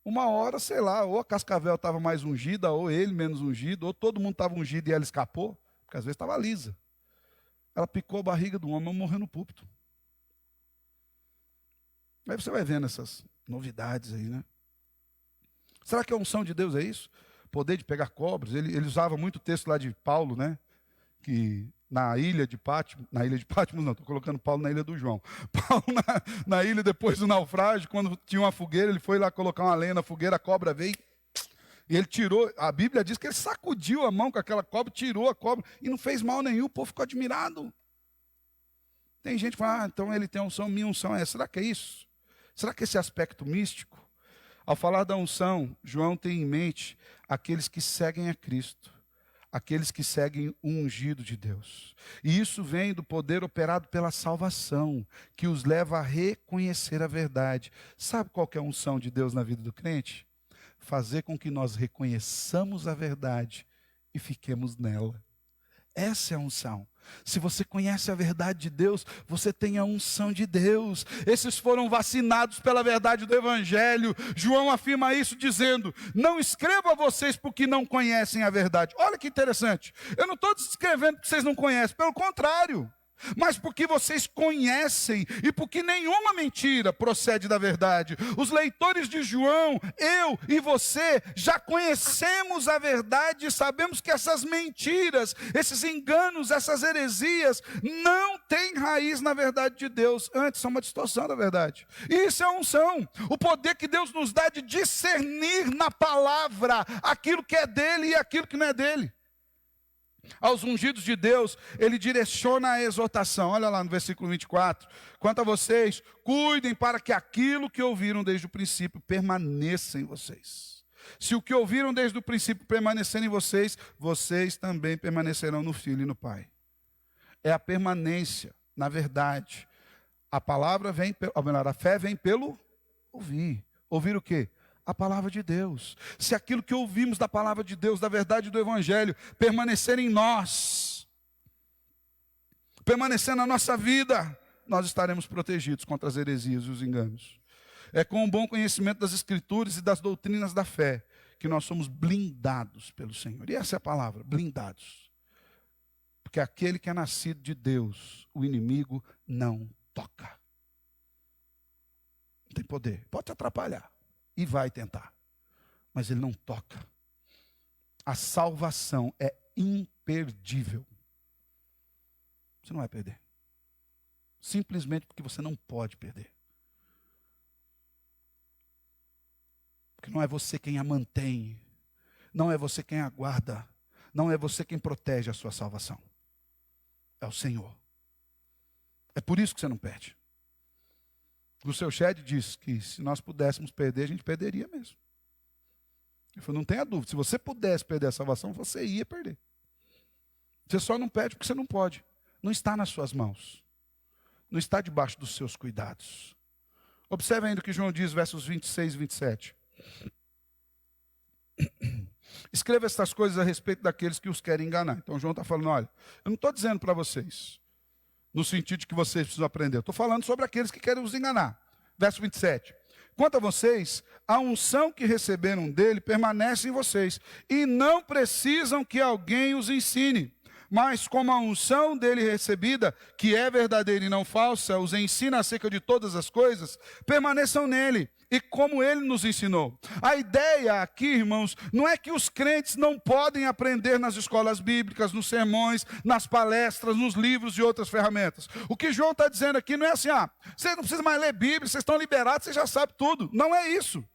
Uma hora, sei lá, ou a cascavel estava mais ungida, ou ele menos ungido, ou todo mundo estava ungido e ela escapou, porque às vezes estava lisa. Ela picou a barriga do homem e morreu no púlpito. Aí você vai vendo essas novidades aí, né? Será que a unção de Deus é isso? Poder de pegar cobras. Ele usava muito o texto lá de Paulo, né? Que na ilha de Patmos não, estou colocando Paulo na ilha do João. Paulo na ilha depois do naufrágio, quando tinha uma fogueira, ele foi lá colocar uma lenha na fogueira, a cobra veio, e ele tirou, a Bíblia diz que ele sacudiu a mão com aquela cobra, tirou a cobra, e não fez mal nenhum, o povo ficou admirado. Tem gente que fala, então ele tem unção, minha unção é essa. Será que é isso? Será que esse aspecto místico? Ao falar da unção, João tem em mente aqueles que seguem a Cristo. Aqueles que seguem o ungido de Deus. E isso vem do poder operado pela salvação, que os leva a reconhecer a verdade. Sabe qual que é a unção de Deus na vida do crente? Fazer com que nós reconheçamos a verdade e fiquemos nela. Essa é a unção. Se você conhece a verdade de Deus, você tem a unção de Deus. Esses foram vacinados pela verdade do Evangelho. João afirma isso dizendo, não escrevo a vocês porque não conhecem a verdade. Olha que interessante. Eu não estou escrevendo porque vocês não conhecem, pelo contrário. Mas porque vocês conhecem e porque nenhuma mentira procede da verdade. Os leitores de João, eu e você, já conhecemos a verdade e sabemos que essas mentiras, esses enganos, essas heresias, não têm raiz na verdade de Deus. Antes, são uma distorção da verdade. E isso é a unção. O poder que Deus nos dá de discernir na palavra aquilo que é dele e aquilo que não é dele. Aos ungidos de Deus, ele direciona a exortação. Olha lá no versículo 24. Quanto a vocês, cuidem para que aquilo que ouviram desde o princípio permaneça em vocês. Se o que ouviram desde o princípio permanecer em vocês, vocês também permanecerão no Filho e no Pai. É a permanência, na verdade. A palavra vem, ou melhor, a fé vem pelo ouvir. Ouvir o quê? A palavra de Deus. Se aquilo que ouvimos da palavra de Deus, da verdade do Evangelho, permanecer em nós, permanecer na nossa vida, nós estaremos protegidos contra as heresias e os enganos. É com o bom conhecimento das Escrituras e das doutrinas da fé que nós somos blindados pelo Senhor. E essa é a palavra, blindados. Porque aquele que é nascido de Deus, o inimigo não toca. Não tem poder, pode te atrapalhar. E vai tentar, mas ele não toca. A salvação é imperdível. Você não vai perder. Simplesmente porque você não pode perder. Porque não é você quem a mantém, não é você quem a guarda, não é você quem protege a sua salvação. É o Senhor. É por isso que você não perde. O seu Shedd disse que se nós pudéssemos perder, a gente perderia mesmo. Ele falou, não tenha dúvida, se você pudesse perder a salvação, você ia perder. Você só não perde porque você não pode. Não está nas suas mãos. Não está debaixo dos seus cuidados. Observe ainda o que João diz, versos 26 e 27. Escreva estas coisas a respeito daqueles que os querem enganar. Então João está falando, olha, eu não estou dizendo para vocês, no sentido de que vocês precisam aprender. Eu estou falando sobre aqueles que querem os enganar. Verso 27. Quanto a vocês, a unção que receberam dele permanece em vocês, e não precisam que alguém os ensine. Mas como a unção dele recebida, que é verdadeira e não falsa, os ensina acerca de todas as coisas, permaneçam nele, e como ele nos ensinou. A ideia aqui, irmãos, não é que os crentes não podem aprender nas escolas bíblicas, nos sermões, nas palestras, nos livros e outras ferramentas. O que João está dizendo aqui não é assim, vocês não precisam mais ler Bíblia, vocês estão liberados, vocês já sabem tudo. Não é isso.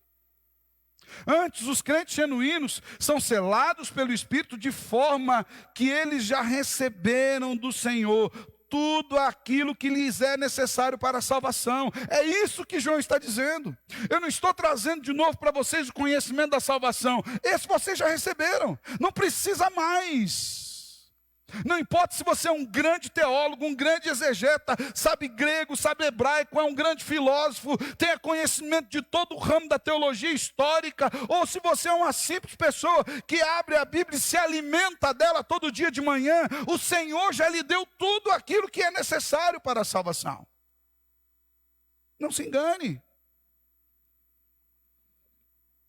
Antes, os crentes genuínos são selados pelo Espírito de forma que eles já receberam do Senhor tudo aquilo que lhes é necessário para a salvação. É isso que João está dizendo. Eu não estou trazendo de novo para vocês o conhecimento da salvação. Esse vocês já receberam. Não precisa mais. Não importa se você é um grande teólogo, um grande exegeta, sabe grego, sabe hebraico, é um grande filósofo, tenha conhecimento de todo o ramo da teologia histórica, ou se você é uma simples pessoa que abre a Bíblia e se alimenta dela todo dia de manhã, o Senhor já lhe deu tudo aquilo que é necessário para a salvação. Não se engane.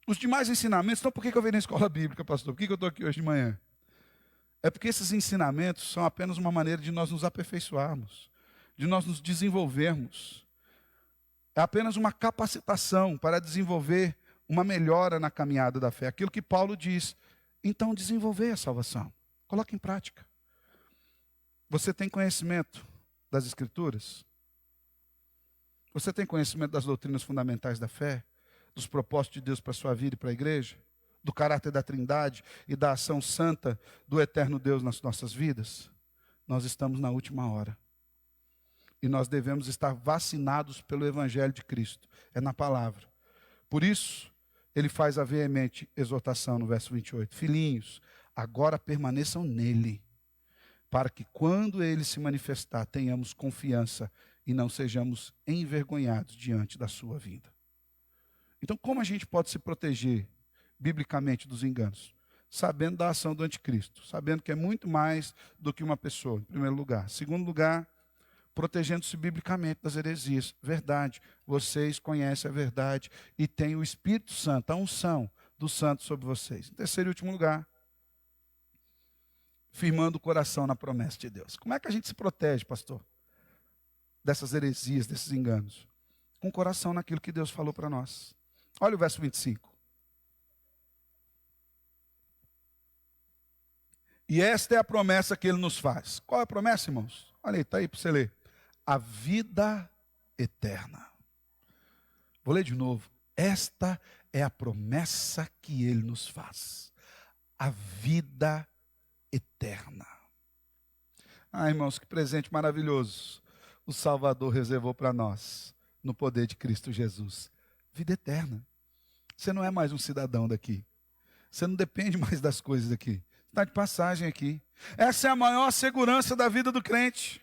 Os demais ensinamentos, então por que eu venho na escola bíblica, pastor? Por que eu estou aqui hoje de manhã? É porque esses ensinamentos são apenas uma maneira de nós nos aperfeiçoarmos, de nós nos desenvolvermos. É apenas uma capacitação para desenvolver uma melhora na caminhada da fé. Aquilo que Paulo diz, então desenvolver a salvação. Coloque em prática. Você tem conhecimento das Escrituras? Você tem conhecimento das doutrinas fundamentais da fé? Dos propósitos de Deus para a sua vida e para a igreja? Do caráter da Trindade e da ação santa do eterno Deus nas nossas vidas? Nós estamos na última hora. E nós devemos estar vacinados pelo Evangelho de Cristo. É na palavra. Por isso, ele faz a veemente exortação no verso 28. Filhinhos, agora permaneçam nele, para que quando ele se manifestar, tenhamos confiança e não sejamos envergonhados diante da sua vinda. Então, como a gente pode se proteger biblicamente dos enganos? Sabendo da ação do anticristo, sabendo que é muito mais do que uma pessoa, em primeiro lugar. Segundo lugar, protegendo-se biblicamente das heresias. Verdade, vocês conhecem a verdade e têm o Espírito Santo, a unção do santo sobre vocês. Em terceiro e último lugar, firmando o coração na promessa de Deus. Como é que a gente se protege, pastor, dessas heresias, desses enganos? Com o coração naquilo que Deus falou para nós. Olha o verso 25. E esta é a promessa que ele nos faz. Qual é a promessa, irmãos? Olha aí, está aí para você ler. A vida eterna. Vou ler de novo. Esta é a promessa que ele nos faz. A vida eterna. Ah, irmãos, que presente maravilhoso o Salvador reservou para nós, no poder de Cristo Jesus. Vida eterna. Você não é mais um cidadão daqui. Você não depende mais das coisas aqui. Está de passagem aqui. Essa é a maior segurança da vida do crente.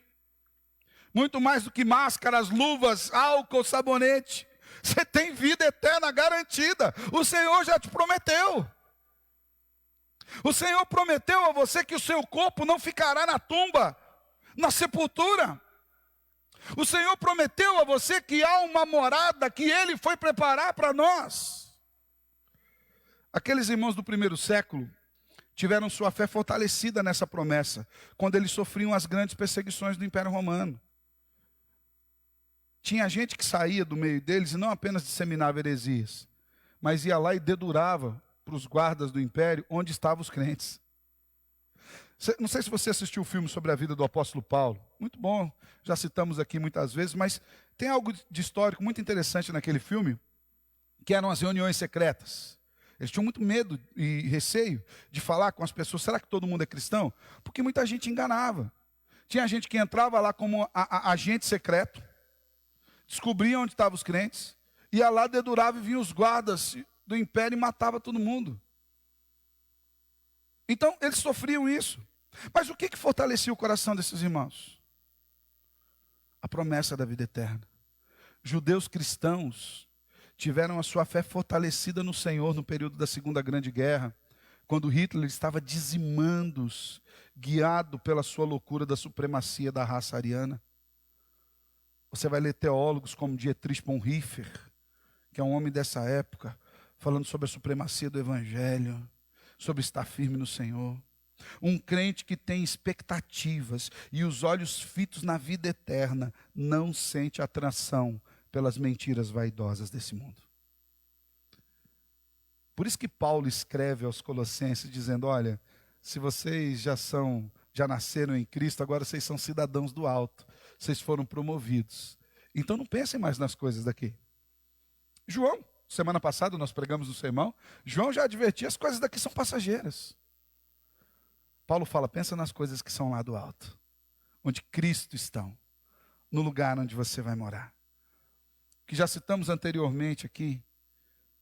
Muito mais do que máscaras, luvas, álcool, sabonete. Você tem vida eterna garantida. O Senhor já te prometeu. O Senhor prometeu a você que o seu corpo não ficará na tumba, na sepultura. O Senhor prometeu a você que há uma morada que Ele foi preparar para nós. Aqueles irmãos do primeiro século tiveram sua fé fortalecida nessa promessa, quando eles sofriam as grandes perseguições do Império Romano. Tinha gente que saía do meio deles e não apenas disseminava heresias, mas ia lá e dedurava para os guardas do Império onde estavam os crentes. Não sei se você assistiu o filme sobre a vida do apóstolo Paulo. Muito bom, já citamos aqui muitas vezes, mas tem algo de histórico muito interessante naquele filme, que eram as reuniões secretas. Eles tinham muito medo e receio de falar com as pessoas. Será que todo mundo é cristão? Porque muita gente enganava. Tinha gente que entrava lá como agente secreto, descobria onde estavam os crentes, ia lá, dedurava e vinham os guardas do império e matava todo mundo. Então, eles sofriam isso. Mas o que fortalecia o coração desses irmãos? A promessa da vida eterna. Judeus cristãos tiveram a sua fé fortalecida no Senhor no período da Segunda Grande Guerra, quando Hitler estava dizimando-os, guiado pela sua loucura da supremacia da raça ariana. Você vai ler teólogos como Dietrich Bonhoeffer, que é um homem dessa época, falando sobre a supremacia do Evangelho, sobre estar firme no Senhor. Um crente que tem expectativas e os olhos fitos na vida eterna não sente atração pelas mentiras vaidosas desse mundo. Por isso que Paulo escreve aos Colossenses dizendo: olha, se vocês já nasceram em Cristo, agora vocês são cidadãos do alto, vocês foram promovidos. Então não pensem mais nas coisas daqui. João, semana passada nós pregamos no sermão, João já advertia: as coisas daqui são passageiras. Paulo fala: pensa nas coisas que são lá do alto, onde Cristo está, no lugar onde você vai morar. Que já citamos anteriormente aqui,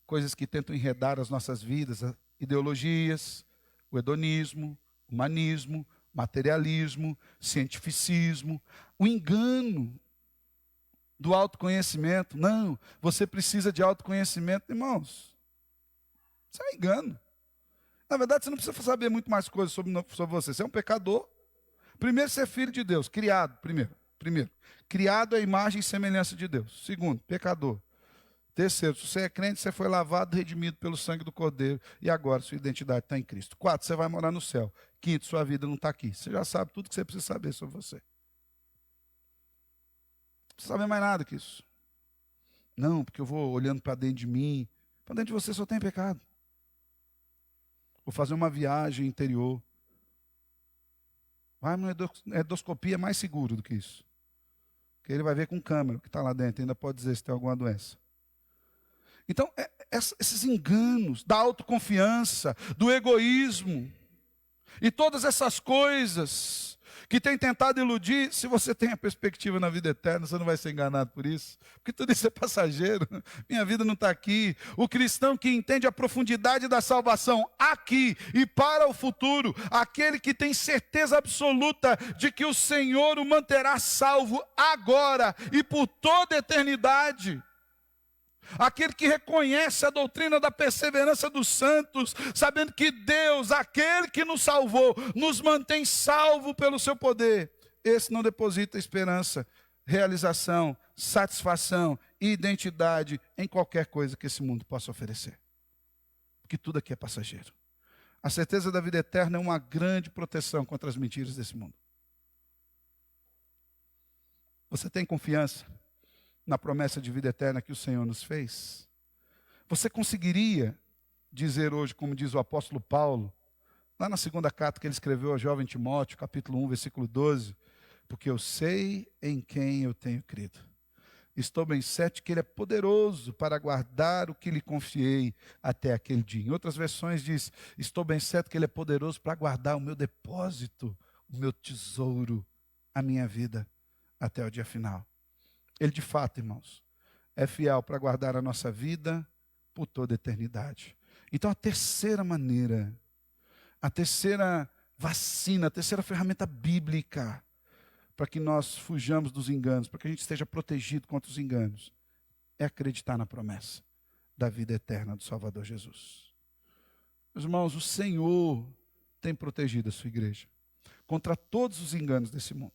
coisas que tentam enredar as nossas vidas, ideologias, o hedonismo, o humanismo, materialismo, cientificismo, o engano do autoconhecimento. Não, você precisa de autoconhecimento, irmãos. Isso é um engano. Na verdade, você não precisa saber muito mais coisas sobre você. Você é um pecador. Primeiro, você é filho de Deus, criado, primeiro. Criado à imagem e semelhança de Deus. Segundo, pecador. Terceiro, se você é crente, você foi lavado, redimido pelo sangue do Cordeiro, e agora sua identidade está em Cristo. Quarto, você vai morar no céu. Quinto, sua vida não está aqui. Você já sabe tudo que você precisa saber sobre você. Não precisa saber mais nada que isso. Não, porque eu vou olhando para dentro de mim. Para dentro de você só tem pecado. Vou fazer uma viagem interior. Vai numa endoscopia, é mais seguro do que isso. Porque ele vai ver com câmera o que está lá dentro, ainda pode dizer se tem alguma doença. Então, esses enganos da autoconfiança, do egoísmo, e todas essas coisas que tem tentado iludir, se você tem a perspectiva na vida eterna, você não vai ser enganado por isso, porque tudo isso é passageiro, minha vida não está aqui. O cristão que entende a profundidade da salvação aqui e para o futuro, aquele que tem certeza absoluta de que o Senhor o manterá salvo agora e por toda a eternidade, aquele que reconhece a doutrina da perseverança dos santos, sabendo que Deus, aquele que nos salvou, nos mantém salvo pelo seu poder. Esse não deposita esperança, realização, satisfação e identidade em qualquer coisa que esse mundo possa oferecer. Porque tudo aqui é passageiro. A certeza da vida eterna é uma grande proteção contra as mentiras desse mundo. Você tem confiança na promessa de vida eterna que o Senhor nos fez? Você conseguiria dizer hoje, como diz o apóstolo Paulo, lá na segunda carta que ele escreveu ao jovem Timóteo, capítulo 1, versículo 12, porque eu sei em quem eu tenho crido. Estou bem certo que ele é poderoso para guardar o que lhe confiei até aquele dia. Em outras versões diz, estou bem certo que ele é poderoso para guardar o meu depósito, o meu tesouro, a minha vida, até o dia final. Ele de fato, irmãos, é fiel para guardar a nossa vida por toda a eternidade. Então a terceira maneira, a terceira vacina, a terceira ferramenta bíblica para que nós fujamos dos enganos, para que a gente esteja protegido contra os enganos, é acreditar na promessa da vida eterna do Salvador Jesus. Meus irmãos, o Senhor tem protegido a sua igreja contra todos os enganos desse mundo.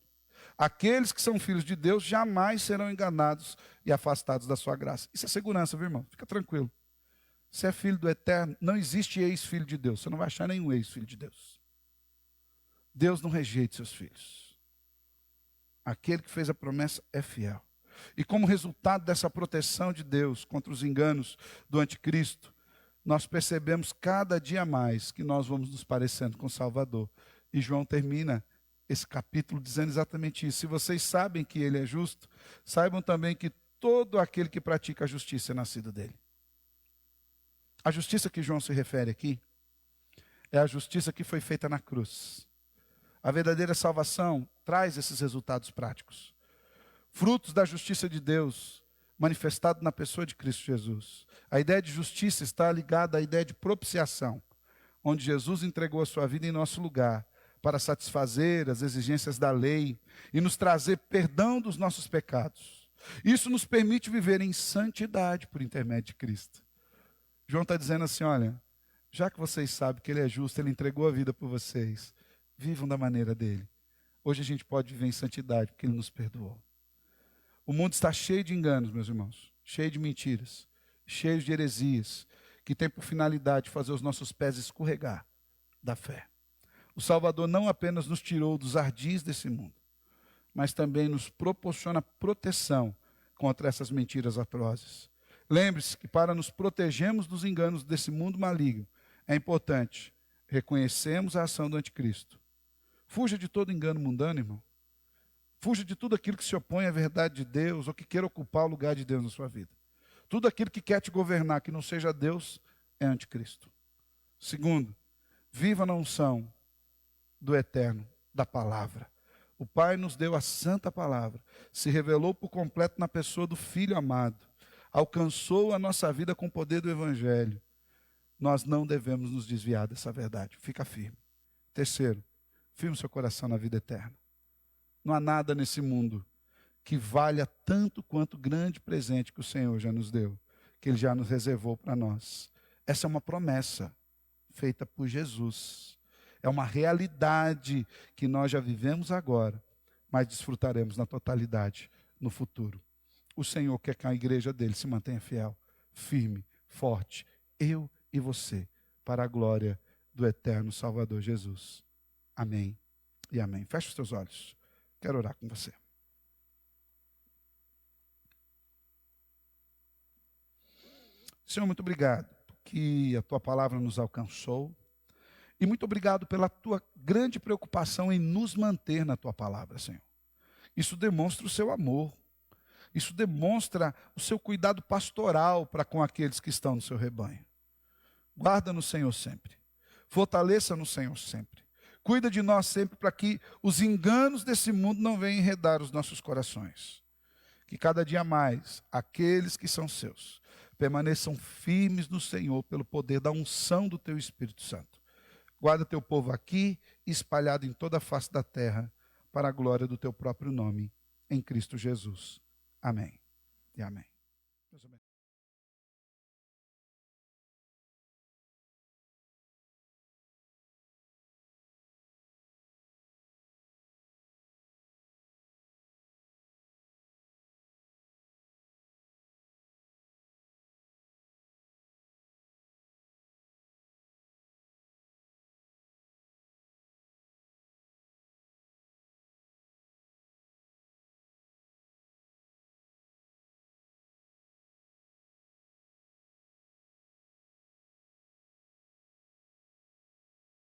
Aqueles que são filhos de Deus jamais serão enganados e afastados da sua graça. Isso é segurança, viu, irmão? Fica tranquilo. Você é filho do Eterno, não existe ex-filho de Deus. Você não vai achar nenhum ex-filho de Deus. Deus não rejeita seus filhos. Aquele que fez a promessa é fiel. E como resultado dessa proteção de Deus contra os enganos do anticristo, nós percebemos cada dia mais que nós vamos nos parecendo com o Salvador. E João termina esse capítulo dizendo exatamente isso. Se vocês sabem que ele é justo, saibam também que todo aquele que pratica a justiça é nascido dele. A justiça que João se refere aqui é a justiça que foi feita na cruz. A verdadeira salvação traz esses resultados práticos. Frutos da justiça de Deus manifestado na pessoa de Cristo Jesus. A ideia de justiça está ligada à ideia de propiciação, onde Jesus entregou a sua vida em nosso lugar, para satisfazer as exigências da lei e nos trazer perdão dos nossos pecados. Isso nos permite viver em santidade por intermédio de Cristo. João está dizendo assim, olha, já que vocês sabem que Ele é justo, Ele entregou a vida por vocês, vivam da maneira dEle. Hoje a gente pode viver em santidade, porque Ele nos perdoou. O mundo está cheio de enganos, meus irmãos, cheio de mentiras, cheio de heresias, que tem por finalidade fazer os nossos pés escorregar da fé. O Salvador não apenas nos tirou dos ardis desse mundo, mas também nos proporciona proteção contra essas mentiras atrozes. Lembre-se que para nos protegermos dos enganos desse mundo maligno, é importante reconhecermos a ação do anticristo. Fuja de todo engano mundano, irmão. Fuja de tudo aquilo que se opõe à verdade de Deus ou que queira ocupar o lugar de Deus na sua vida. Tudo aquilo que quer te governar, que não seja Deus, é anticristo. Segundo, viva na unção do eterno, da palavra. O Pai nos deu a santa palavra, se revelou por completo na pessoa do Filho amado, alcançou a nossa vida com o poder do Evangelho. Nós não devemos nos desviar dessa verdade. Fica firme. Terceiro, firme seu coração na vida eterna. Não há nada nesse mundo que valha tanto quanto o grande presente que o Senhor já nos deu, que Ele já nos reservou para nós. Essa é uma promessa feita por Jesus. É uma realidade que nós já vivemos agora, mas desfrutaremos na totalidade no futuro. O Senhor quer que a igreja dele se mantenha fiel, firme, forte, eu e você, para a glória do eterno Salvador Jesus. Amém e amém. Feche os teus olhos. Quero orar com você. Senhor, muito obrigado, porque a tua palavra nos alcançou. E muito obrigado pela tua grande preocupação em nos manter na tua palavra, Senhor. Isso demonstra o seu amor. Isso demonstra o seu cuidado pastoral para com aqueles que estão no seu rebanho. Guarda no Senhor sempre. Fortaleça no Senhor sempre. Cuida de nós sempre para que os enganos desse mundo não venham enredar os nossos corações. Que cada dia mais aqueles que são seus permaneçam firmes no Senhor pelo poder da unção do teu Espírito Santo. Guarda teu povo aqui, espalhado em toda a face da terra, para a glória do teu próprio nome, em Cristo Jesus. Amém e amém.